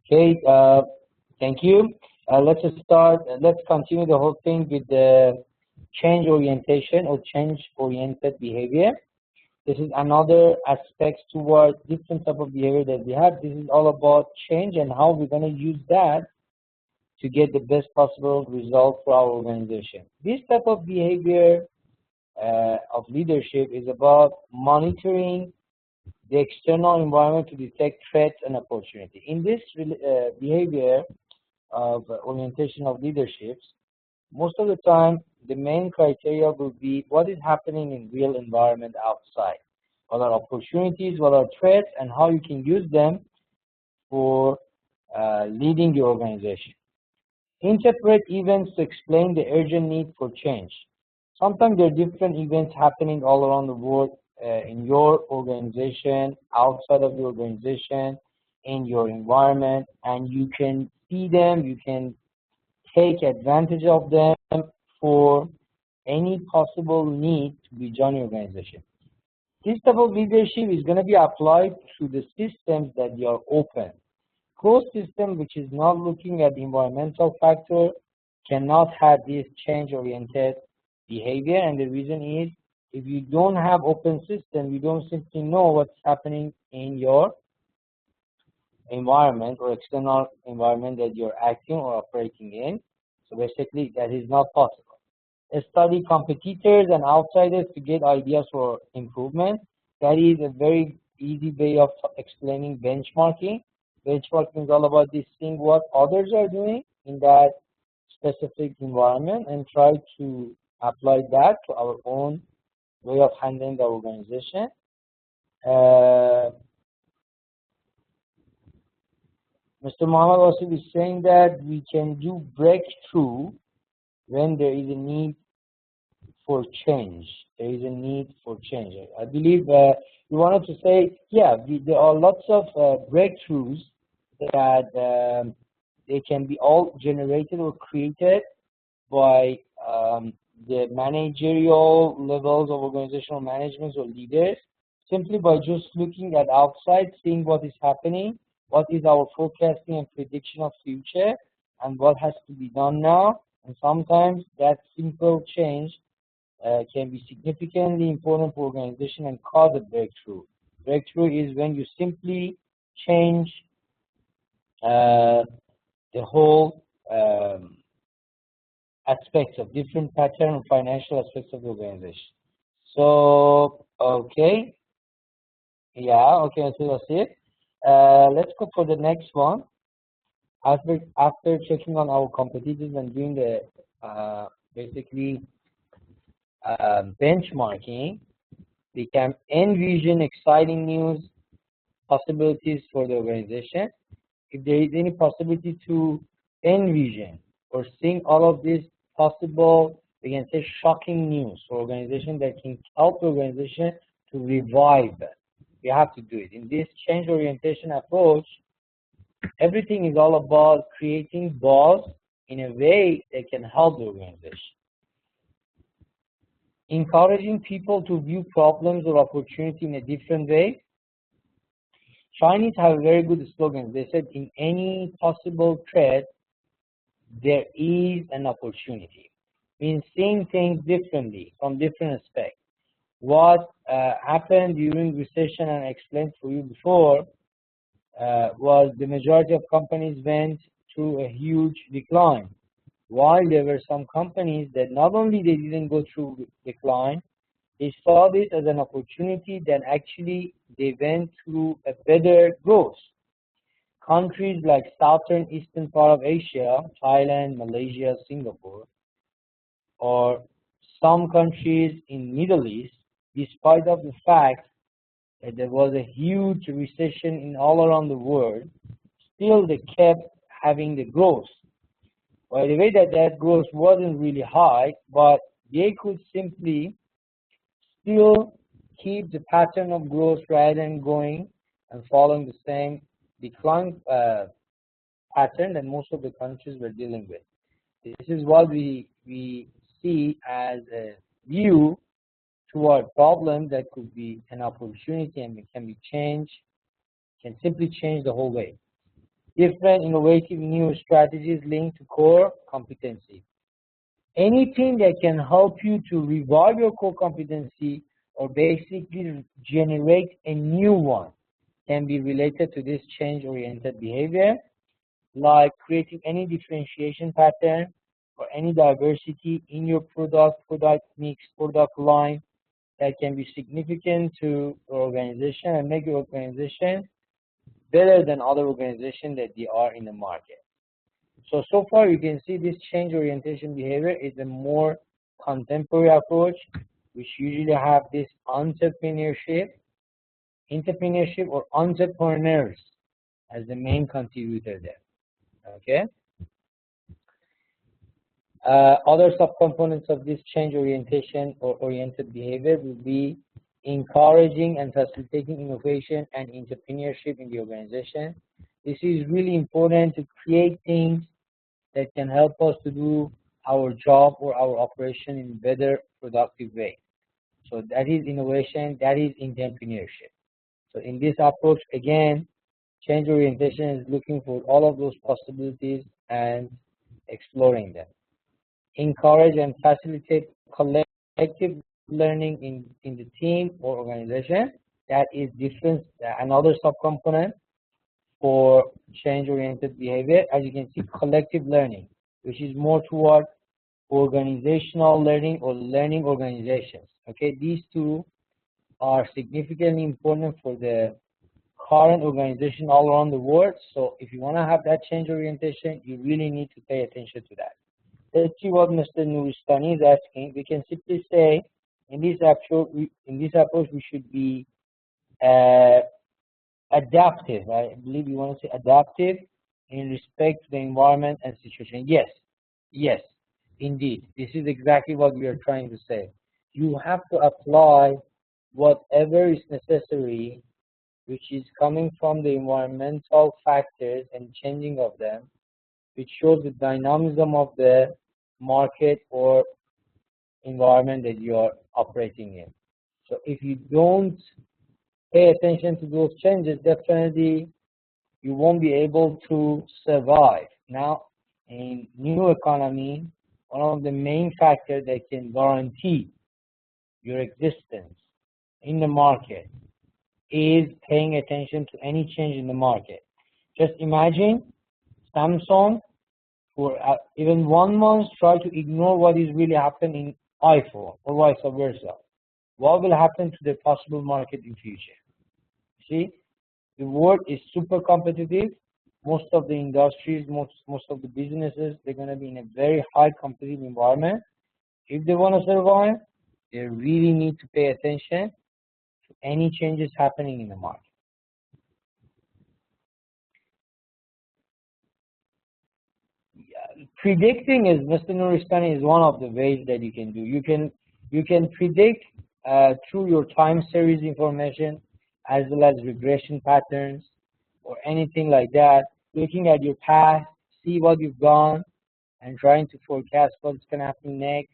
Okay, thank you. Let's start. Let's continue the whole thing with the change orientation or change-oriented behavior. This is another aspect towards different type of behavior that we have. This is all about change and how we're going to use that to get the best possible result for our organization. This type of behavior of leadership is about monitoring the external environment to detect threats and opportunity. In this behavior of orientation of leaderships, most of the time, the main criteria will be what is happening in real environment outside. What are opportunities, what are threats, and how you can use them for leading your organization. Interpret events to explain the urgent need for change. Sometimes there are different events happening all around the world in your organization, outside of your organization, in your environment, and you can see them, you can take advantage of them for any possible need to be join your organization. This type of leadership is going to be applied to the systems that they are open. Closed system, which is not looking at the environmental factor, cannot have this change-oriented behavior, and the reason is if you don't have open system, you don't simply know what's happening in your environment or external environment that you're acting or operating in. So basically, that is not possible. Study competitors and outsiders to get ideas for improvement. That is a very easy way of explaining benchmarking. Benchmarking is all about this seeing what others are doing in that specific environment and try to apply that to our own way of handling the organization. Mr. Muhammad Asif is saying that we can do breakthrough when there is a need for change. There is a need for change. I believe you wanted to say, yeah, there are lots of breakthroughs that they can be all generated or created by the managerial levels of organizational management or leaders, simply by just looking at outside, seeing what is happening, what is our forecasting and prediction of future, and what has to be done now. And sometimes that simple change can be significantly important for organization and cause a breakthrough. Breakthrough is when you simply change the whole aspects of different pattern and financial aspects of the organization. So, okay. Yeah, okay, so that's it. Let's go for the next one. After checking on our competitors and doing the basically benchmarking, we can envision exciting news possibilities for the organization. If there is any possibility to envision or seeing all of these possible we can say shocking news for organization that can help the organization to revive it. You have to do it. In this change orientation approach, everything is all about creating buzz in a way that can help the organization. Encouraging people to view problems or opportunity in a different way. Chinese have a very good slogan. They said, in any possible threat, there is an opportunity. Means seeing things differently from different aspects. What happened during recession, and I explained for you before, was the majority of companies went through a huge decline, while there were some companies that not only they didn't go through decline, they saw this as an opportunity that actually they went through a better growth. Countries like southern eastern part of Asia, Thailand, Malaysia, Singapore, or some countries in Middle East, despite of the fact that there was a huge recession in all around the world, still they kept having the growth. By the way, that growth wasn't really high, but they could simply still keep the pattern of growth rather than going and following the same decline pattern that most of the countries were dealing with. This is what we see as a view toward problems that could be an opportunity and can be changed, can simply change the whole way. Different innovative new strategies linked to core competency. Anything that can help you to revive your core competency or basically generate a new one can be related to this change-oriented behavior, like creating any differentiation pattern or any diversity in your product mix, product line that can be significant to your organization and make your organization better than other organizations that they are in the market. So far you can see this change orientation behavior is a more contemporary approach, which usually have this entrepreneurship or entrepreneurs as the main contributor there. Okay. Other subcomponents of this change orientation or oriented behavior will be encouraging and facilitating innovation and entrepreneurship in the organization. This is really important to create things that can help us to do our job or our operation in a better, productive way. So that is innovation, that is entrepreneurship. So in this approach, again, change orientation is looking for all of those possibilities and exploring them. Encourage and facilitate collective learning in the team or organization. That is different, another subcomponent for change-oriented behavior. As you can see, collective learning, which is more toward organizational learning or learning organizations. Okay, these two are significantly important for the current organization all around the world. So if you want to have that change orientation, you really need to pay attention to that. Let's see what Mr. Nuristani is asking. We can simply say in this approach we should be adaptive. I believe you want to say adaptive in respect to the environment and situation. Yes, indeed. This is exactly what we are trying to say. You have to apply whatever is necessary, which is coming from the environmental factors and changing of them, which shows the dynamism of the market or environment that you are operating in. So if you don't pay attention to those changes, definitely you won't be able to survive. Now, in new economy, one of the main factors that can guarantee your existence in the market is paying attention to any change in the market. Just imagine Samsung for even 1 month try to ignore what is really happening in iPhone or vice versa. What will happen to the possible market in future? See, the world is super competitive. Most of the industries, most of the businesses, they're going to be in a very high competitive environment. If they want to survive, they really need to pay attention to any changes happening in the market. predicting is, Mr. Nuristani, is one of the ways that you can do. You can predict through your time series information as well as regression patterns or anything like that. Looking at your past, see what you've done, and trying to forecast what's going to happen next.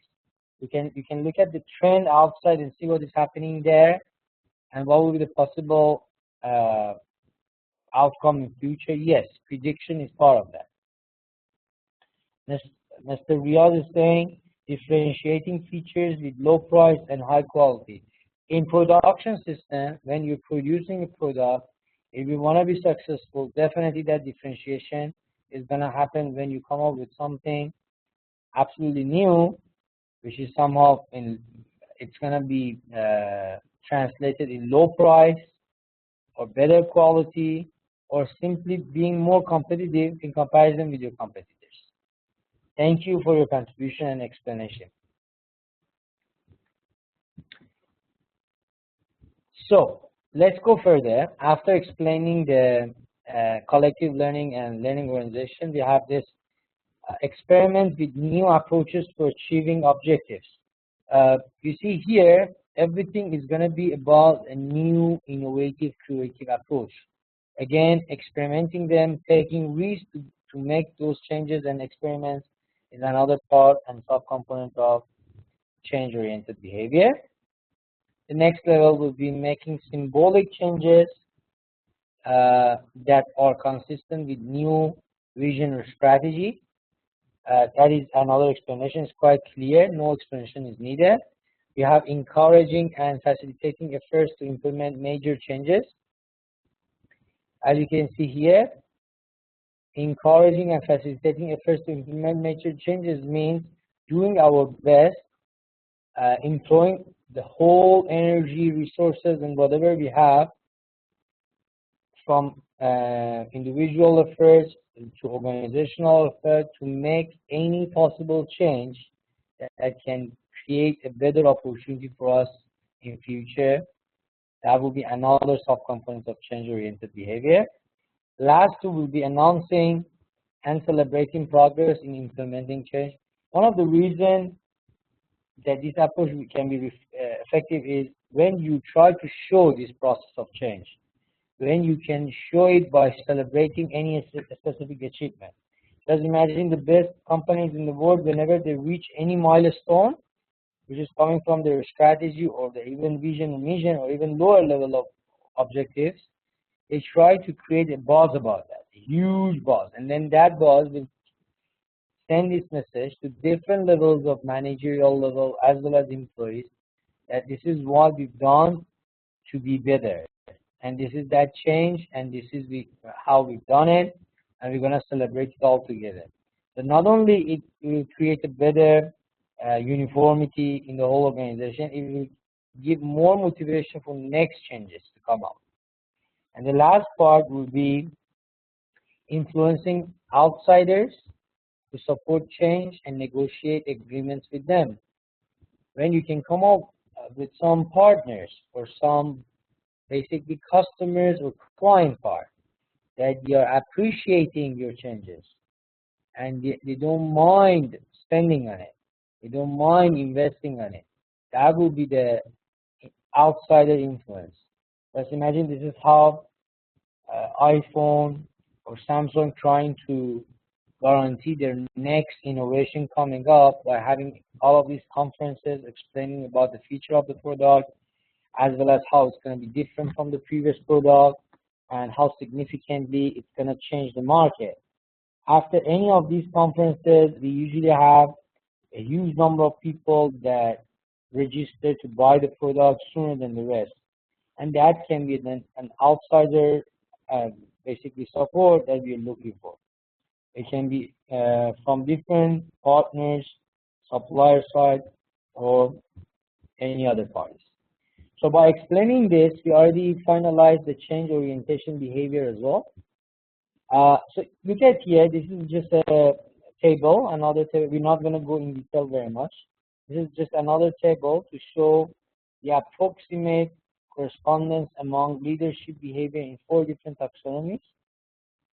You can look at the trend outside and see what is happening there, and what will be the possible outcome in future. Yes, prediction is part of that. Mr. Riyad is saying differentiating features with low price and high quality. In production system, when you're producing a product, if you want to be successful, definitely that differentiation is going to happen when you come up with something absolutely new, which is somehow it's going to be translated in low price or better quality, or simply being more competitive in comparison with your competitors. Thank you for your contribution and explanation. So let's go further. After explaining the collective learning and learning organization, we have this experiment with new approaches to achieving objectives. You see here, everything is going to be about a new, innovative, creative approach. Again, experimenting them, taking risks to make those changes and experiments is another part and subcomponent of change-oriented behavior. The next level will be making symbolic changes that are consistent with new vision or strategy. That is another explanation. It's quite clear. No explanation is needed. We have encouraging and facilitating efforts to implement major changes. As you can see here, encouraging and facilitating efforts to implement major changes means doing our best, employing the whole energy, resources, and whatever we have, from individual efforts to organizational effort, to make any possible change that can create a better opportunity for us in future. That will be another subcomponent of change-oriented behavior. Last two will be announcing and celebrating progress in implementing change. One of the reasons that this approach can be effective is when you try to show this process of change, when you can show it by celebrating any specific achievement. Just imagine the best companies in the world, whenever they reach any milestone, which is coming from their strategy or their even vision and mission or even lower level of objectives, they try to create a buzz about that, a huge buzz. And then that buzz will send this message to different levels of managerial level as well as employees that this is what we've done to be better. And this is that change, and this is how we've done it, and we're going to celebrate it all together. So not only it will create a better uniformity in the whole organization, it will give more motivation for next changes to come out. And the last part will be influencing outsiders to support change and negotiate agreements with them. When you can come up with some partners or some basically customers or client part that they are appreciating your changes and they don't mind spending on it, they don't mind investing on it, that will be the outsider influence. Let's imagine this is how iPhone or Samsung trying to guarantee their next innovation coming up by having all of these conferences explaining about the feature of the product, as well as how it's going to be different from the previous product and how significantly it's going to change the market. After any of these conferences, we usually have a huge number of people that register to buy the product sooner than the rest. And that can be an outsider basically support that we're looking for. It can be from different partners, supplier side, or any other parties. So by explaining this, we already finalized the change orientation behavior as well. So look at here, this is just a table, another table. We're not going to go in detail very much. This is just another table to show the approximate correspondence among leadership behavior in 4 different taxonomies,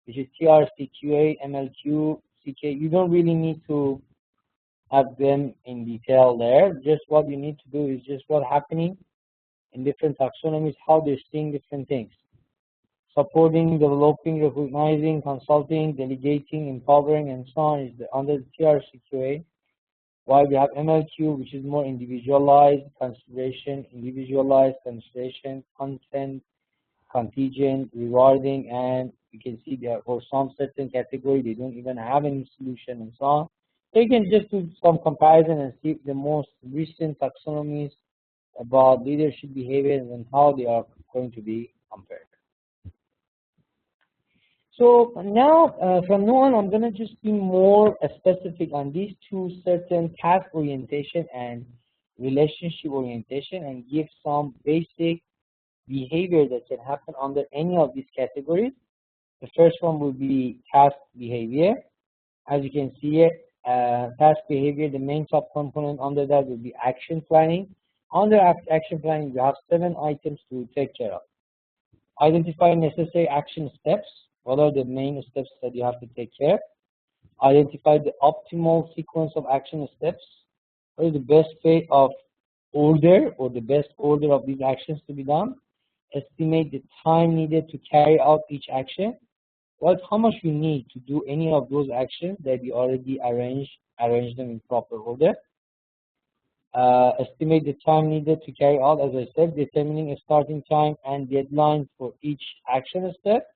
which is TRC, QA, MLQ, CK, you don't really need to have them in detail there. Just what you need to do is just what's happening in different taxonomies, how they're seeing different things. Supporting, developing, recognizing, consulting, delegating, empowering, and so on is under the TRCQA. While we have MLQ, which is more individualized consideration, content, contingent, rewarding, and you can see there for some certain category they don't even have any solution and so on. So you can just do some comparison and see the most recent taxonomies about leadership behaviors and how they are going to be compared. So now, from now on, I'm going to just be more specific on these two certain task orientation and relationship orientation and give some basic behavior that can happen under any of these categories. The first one will be task behavior. As you can see here, task behavior, the main subcomponent under that will be action planning. Under action planning, you have 7 items to take care of. Identify necessary action steps. What are the main steps that you have to take care? Identify the optimal sequence of action steps. What is the best way of order or the best order of these actions to be done? Estimate the time needed to carry out each action. How much you need to do any of those actions that you already arrange them in proper order. Estimate the time needed to carry out, as I said, determining a starting time and deadline for each action step.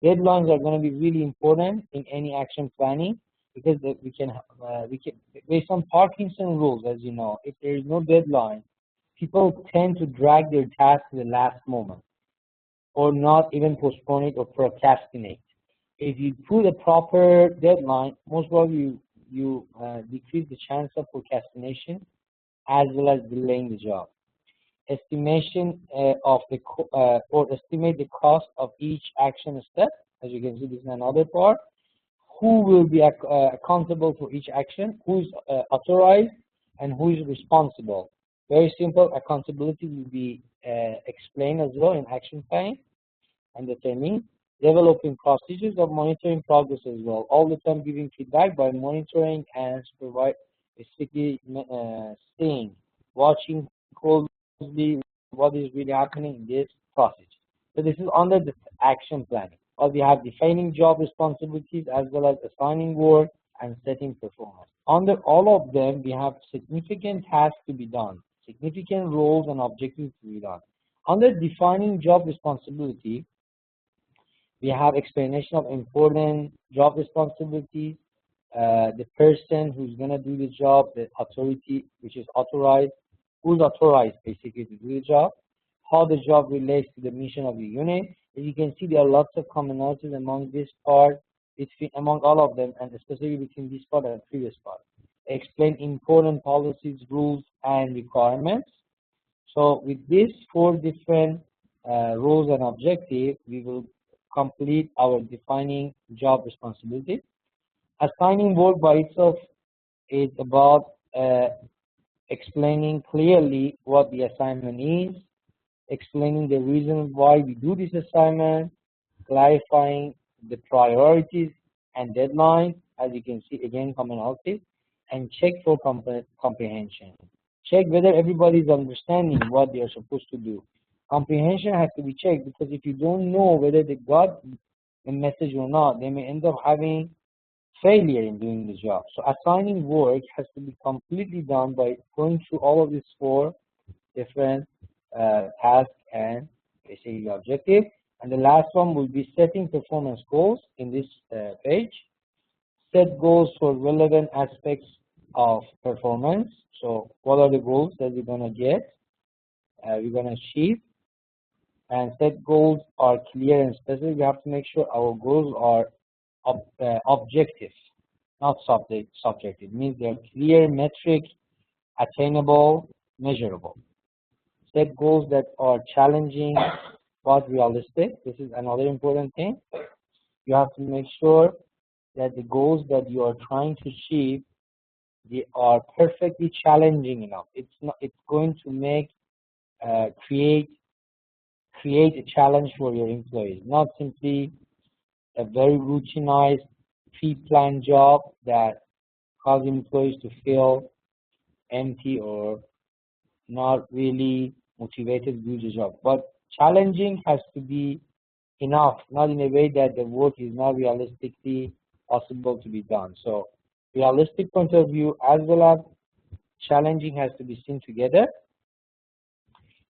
Deadlines are going to be really important in any action planning because we can based on Parkinson rules, as you know, if there is no deadline, people tend to drag their task to the last moment or not even postpone it or procrastinate. If you put a proper deadline, most probably you decrease the chance of procrastination as well as delaying the job. Estimation of the or estimate the cost of each action step. As you can see, this is another part. Who will be accountable for each action? Who is authorized and who is responsible? Very simple. Accountability will be explained as well in action planning and determining. Developing procedures of monitoring progress as well. All the time giving feedback by monitoring and supervising, basically seeing, watching closely what is really happening in this process. So this is under the action planning. Or we have defining job responsibilities as well as assigning work and setting performance. Under all of them, we have significant tasks to be done, significant roles and objectives to be done. Under defining job responsibility, we have explanation of important job responsibilities, the person who's going to do the job, the authority which is authorized, who's authorized basically to do the job, how the job relates to the mission of the unit. As you can see, there are lots of commonalities among this part, among all of them, and especially between this part and the previous part. Explain important policies, rules, and requirements. So with these 4 different roles and objectives, we will complete our defining job responsibility. Assigning work by itself is about explaining clearly what the assignment is, explaining the reason why we do this assignment, clarifying the priorities and deadlines, as you can see again commonalities, and check for comprehension. Check whether everybody is understanding what they are supposed to do. Comprehension has to be checked because if you don't know whether they got the message or not, they may end up having failure in doing the job. So assigning work has to be completely done by going through all of these 4 different tasks and basically objective. And the last one will be setting performance goals in this page. Set goals for relevant aspects of performance. So what are the goals that we're going to get, we're going to achieve? And set goals are clear and specific. We have to make sure our goals are objective, not subjective. It means they're clear, metric, attainable, measurable. Set goals that are challenging but realistic. This is another important thing. You have to make sure that the goals that you are trying to achieve, they are perfectly challenging enough. It's going to make create a challenge for your employees, not simply a very routinized pre-planned job that cause employees to feel empty or not really motivated to do the job. But challenging has to be enough, not in a way that the work is not realistically possible to be done. So realistic point of view as well as challenging has to be seen together.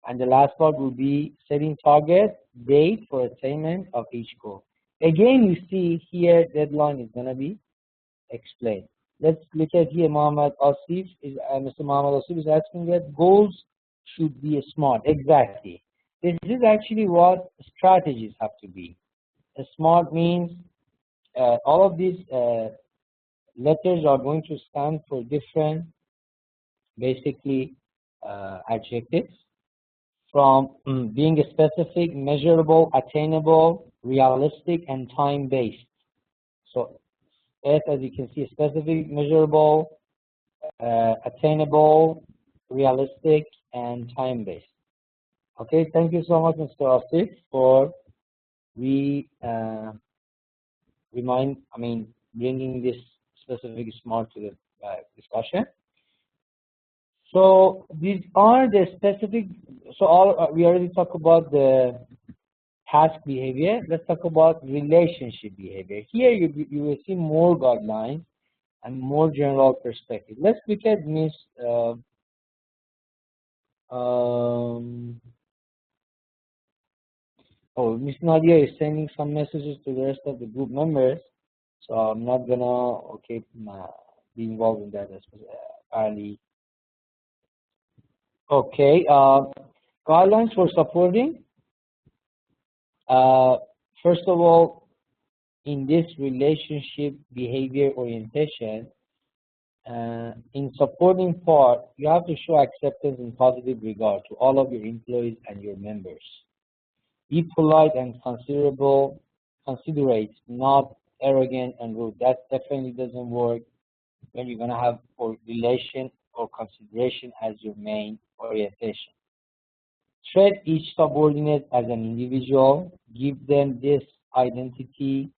And the last part will be setting target date for attainment of each goal. Again, you see here deadline is going to be explained. Let's look at here. Mr. Muhammad Asif is asking that goals should be smart. Exactly. This is actually what strategies have to be. Smart means all of these letters are going to stand for different, basically, adjectives, from being specific, measurable, attainable, realistic, and time-based. So S, as you can see, specific, measurable, attainable, realistic, and time-based. Okay, thank you so much, Mr. Asif, for bringing this specific SMART to the discussion. So these are the specific. So we already talked about the task behavior. Let's talk about relationship behavior. Here you will see more guidelines and more general perspective. Let's look at Miss Miss Nadia is sending some messages to the rest of the group members, so I'm not gonna be involved in that early. Okay, guidelines for supporting. First of all, in this relationship behavior orientation, in supporting part, you have to show acceptance and positive regard to all of your employees and your members. Be polite and considerate, not arrogant and rude. That definitely doesn't work when you're going to have relation or consideration as your main orientation. Treat each subordinate as an individual. Give them this identity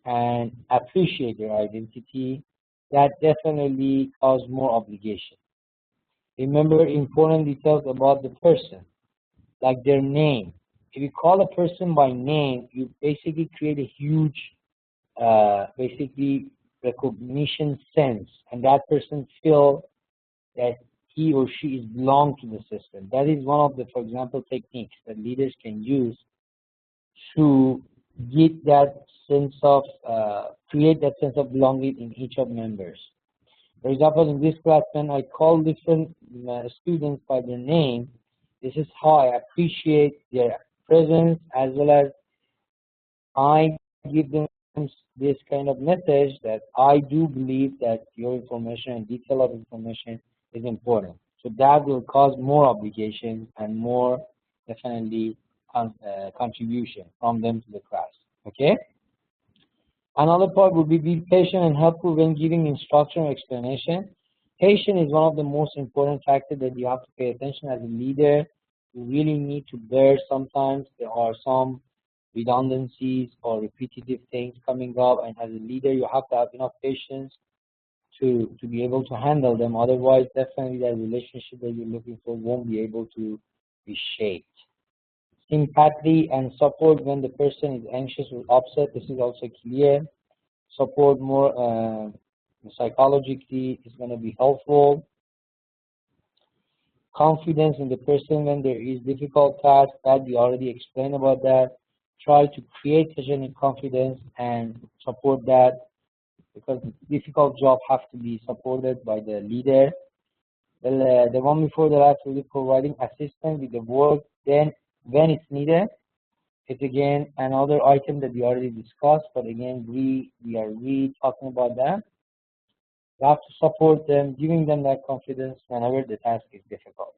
and appreciate their identity. That definitely causes more obligation. Remember important details about the person, like their name. If you call a person by name, you basically create a huge, recognition sense, and that person feels that he or she is belong to the system. That is one of the, for example, techniques that leaders can use to get that sense of, create that sense of belonging in each of members. For example, in this class, when I call different students by their name, this is how I appreciate their presence, as well as I give them this kind of message that I do believe that your information and detail of information is important. So that will cause more obligation and more definitely contribution from them to the class. Okay. Another part would be patient and helpful when giving instruction or explanation. Patient is one of the most important factors that you have to pay attention as a leader. You really need to bear. Sometimes there are some redundancies or repetitive things coming up, and as a leader you have to have enough patience to be able to handle them. Otherwise, definitely that relationship that you're looking for won't be able to be shaped. Sympathy and support when the person is anxious or upset. This is also clear. Support more psychologically is going to be helpful. Confidence in the person when there is difficult task, that we already explained about that. Try to create such a confidence and support that, because difficult job have to be supported by the leader. The one before the last will be providing assistance with the work then when it's needed. It's again another item that we already discussed, but again we are really talking about that. You have to support them, giving them that confidence whenever the task is difficult.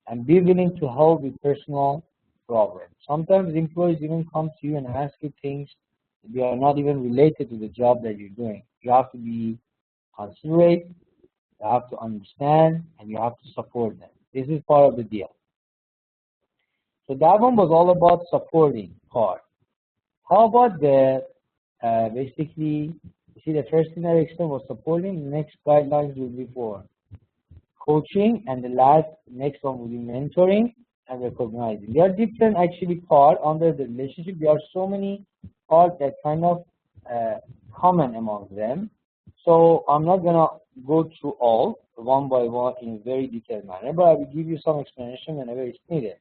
And be willing to help with personal problems. Sometimes employees even come to you and ask you things that are not even related to the job that you're doing. You have to be considerate, you have to understand, and you have to support them. This is part of the deal. So that one was all about supporting part. How about the basically You see, the first thing I explained was supporting. The next guidelines will be for coaching, and the next one will be mentoring and recognizing. There are different actually parts under the relationship. There are so many parts that kind of common among them. So I'm not gonna go through all one by one in a very detailed manner, but I will give you some explanation whenever it's needed.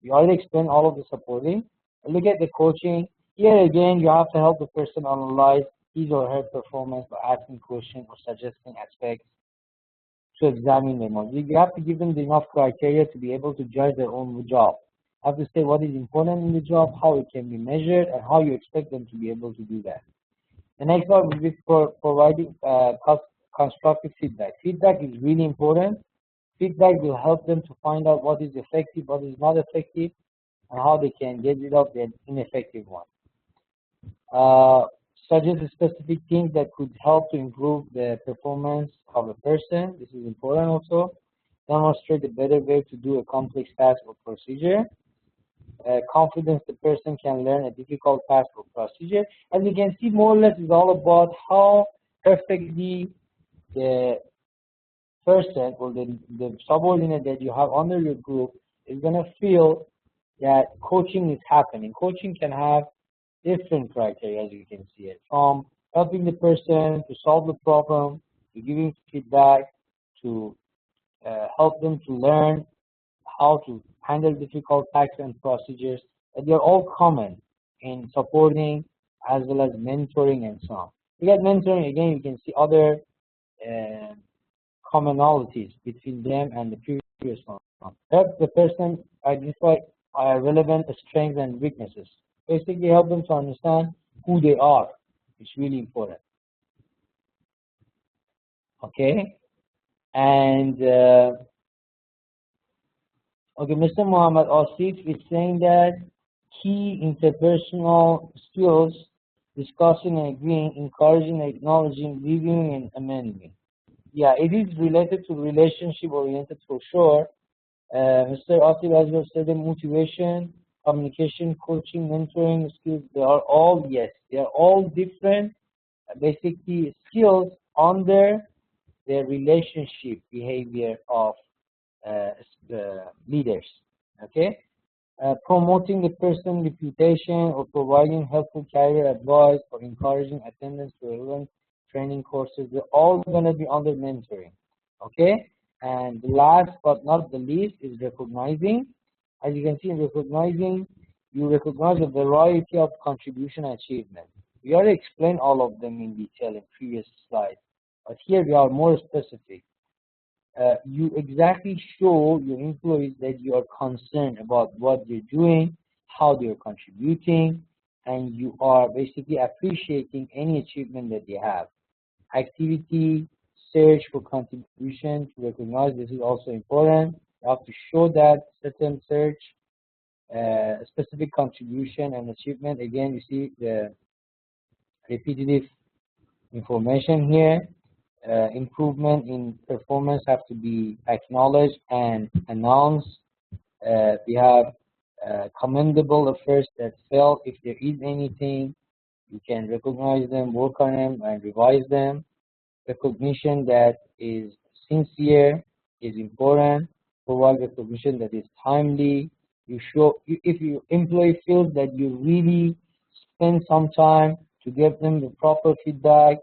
We already explained all of the supporting. Look at the coaching. Here again, you have to help the person analyze his or her performance by asking questions or suggesting aspects to examine them. You have to give them enough criteria to be able to judge their own job. You have to say what is important in the job, how it can be measured, and how you expect them to be able to do that. The next one will be for providing constructive feedback. Feedback is really important. Feedback will help them to find out what is effective, what is not effective, and how they can get rid of the ineffective one. Suggest specific things that could help to improve the performance of a person. This is important also. Demonstrate a better way to do a complex task or procedure. Confidence the person can learn a difficult task or procedure. As you can see, more or less is all about how perfectly the person or the subordinate that you have under your group is going to feel that coaching is happening. Coaching can have different criteria, as you can see it, from helping the person to solve the problem, to giving feedback, to help them to learn how to handle difficult tasks and procedures. They are all common in supporting as well as mentoring and so on. You get mentoring, again, you can see other commonalities between them and the previous one. Help the person identify relevant strengths and weaknesses. Basically help them to understand who they are. It's really important. Okay? And okay, Mr. Muhammad Asif is saying that key interpersonal skills, discussing and agreeing, encouraging, acknowledging, reviewing, and amending. Yeah, it is related to relationship oriented for sure. Mr. Asif as well said the motivation, communication, coaching, mentoring skills, they are all, yes, they are all different, basically skills under the relationship behavior of leaders. Okay, promoting the person's reputation or providing helpful career advice or encouraging attendance to relevant training courses, they're all going to be under mentoring. Okay, and the last but not the least is recognizing. As you can see in recognizing, you recognize a variety of contribution achievements. We already explained all of them in detail in previous slides, but here we are more specific. You exactly show your employees that you are concerned about what they're doing, how they're contributing, and you are basically appreciating any achievement that they have. Activity, search for contribution to recognize, this is also important. You have to show that certain search, specific contribution and achievement. Again, you see the repetitive information here. Improvement in performance have to be acknowledged and announced. We have commendable efforts that fail. If there is anything, you can recognize them, work on them, and revise them. Recognition that is sincere is important. Provide recognition that is timely. You show, if your employee feels that you really spend some time to give them the proper feedback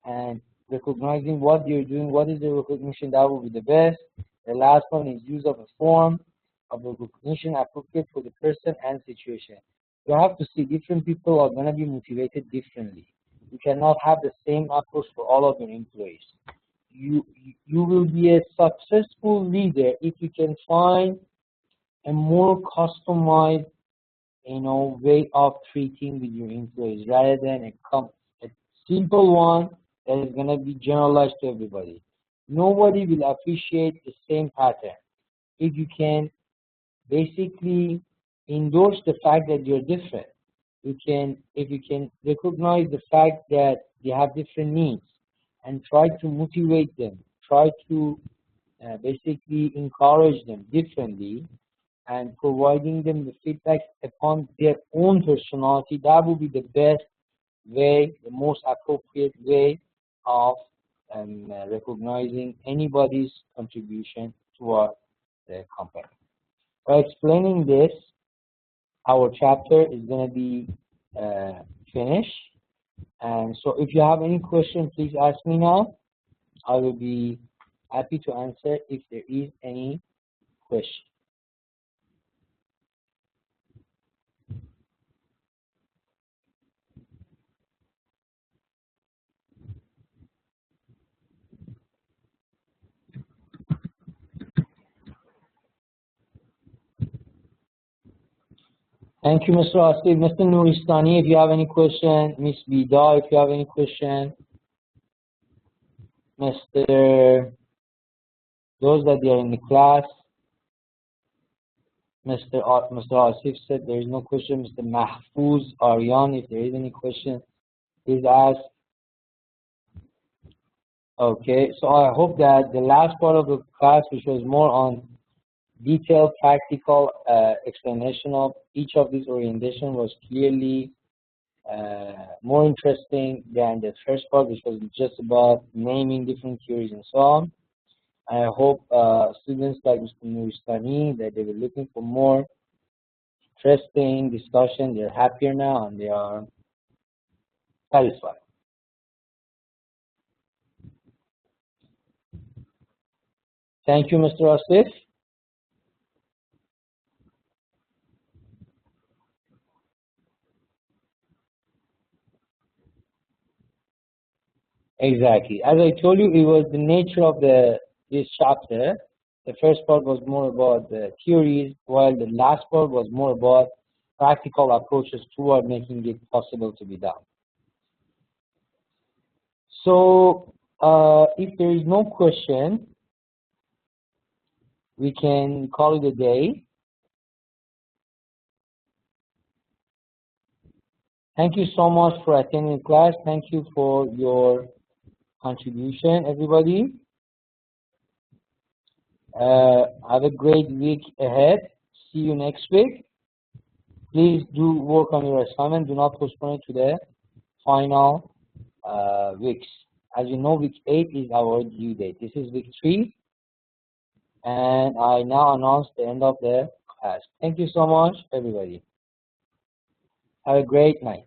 and recognizing what you're doing, what is the recognition that will be the best. The last one is use of a form of recognition appropriate for the person and situation. You have to see different people are going to be motivated differently. You cannot have the same approach for all of your employees. You will be a successful leader if you can find a more customized, way of treating with your employees rather than a simple one that is going to be generalized to everybody. Nobody will appreciate the same pattern. If you can basically endorse the fact that you're different, if you can recognize the fact that they have different needs and try to motivate them, try to basically encourage them differently and providing them the feedback upon their own personality, that will be the best way, the most appropriate way of recognizing anybody's contribution toward the company. By explaining this, our chapter is going to be finished. And so if you have any question, please ask me now. I will be happy to answer if there is any question. Thank you, Mr. Asif. Mr. Nuristani, if you have any question. Miss Bida, if you have any question. Those that are in the class. Mr. Asif said there is no question. Mr. Mahfouz Aryan, if there is any question, please ask. Okay, so I hope that the last part of the class, which was more on detailed practical explanation of each of these orientation, was clearly more interesting than the first part, which was just about naming different theories and so on. I hope students like Mr. Nuristani, that they were looking for more interesting discussion, they're happier now and they are satisfied. Thank you, Mr. Asif. Exactly. As I told you, it was the nature of this chapter. The first part was more about the theories, while the last part was more about practical approaches toward making it possible to be done. So, if there is no question, we can call it a day. Thank you so much for attending class. Thank you for your contribution, everybody. Have a great week ahead. See you next week. Please do work on your assignment. Do not postpone it to the final weeks. As you know, week 8 is our due date. This is week 3. And I now announce the end of the class. Thank you so much, everybody. Have a great night.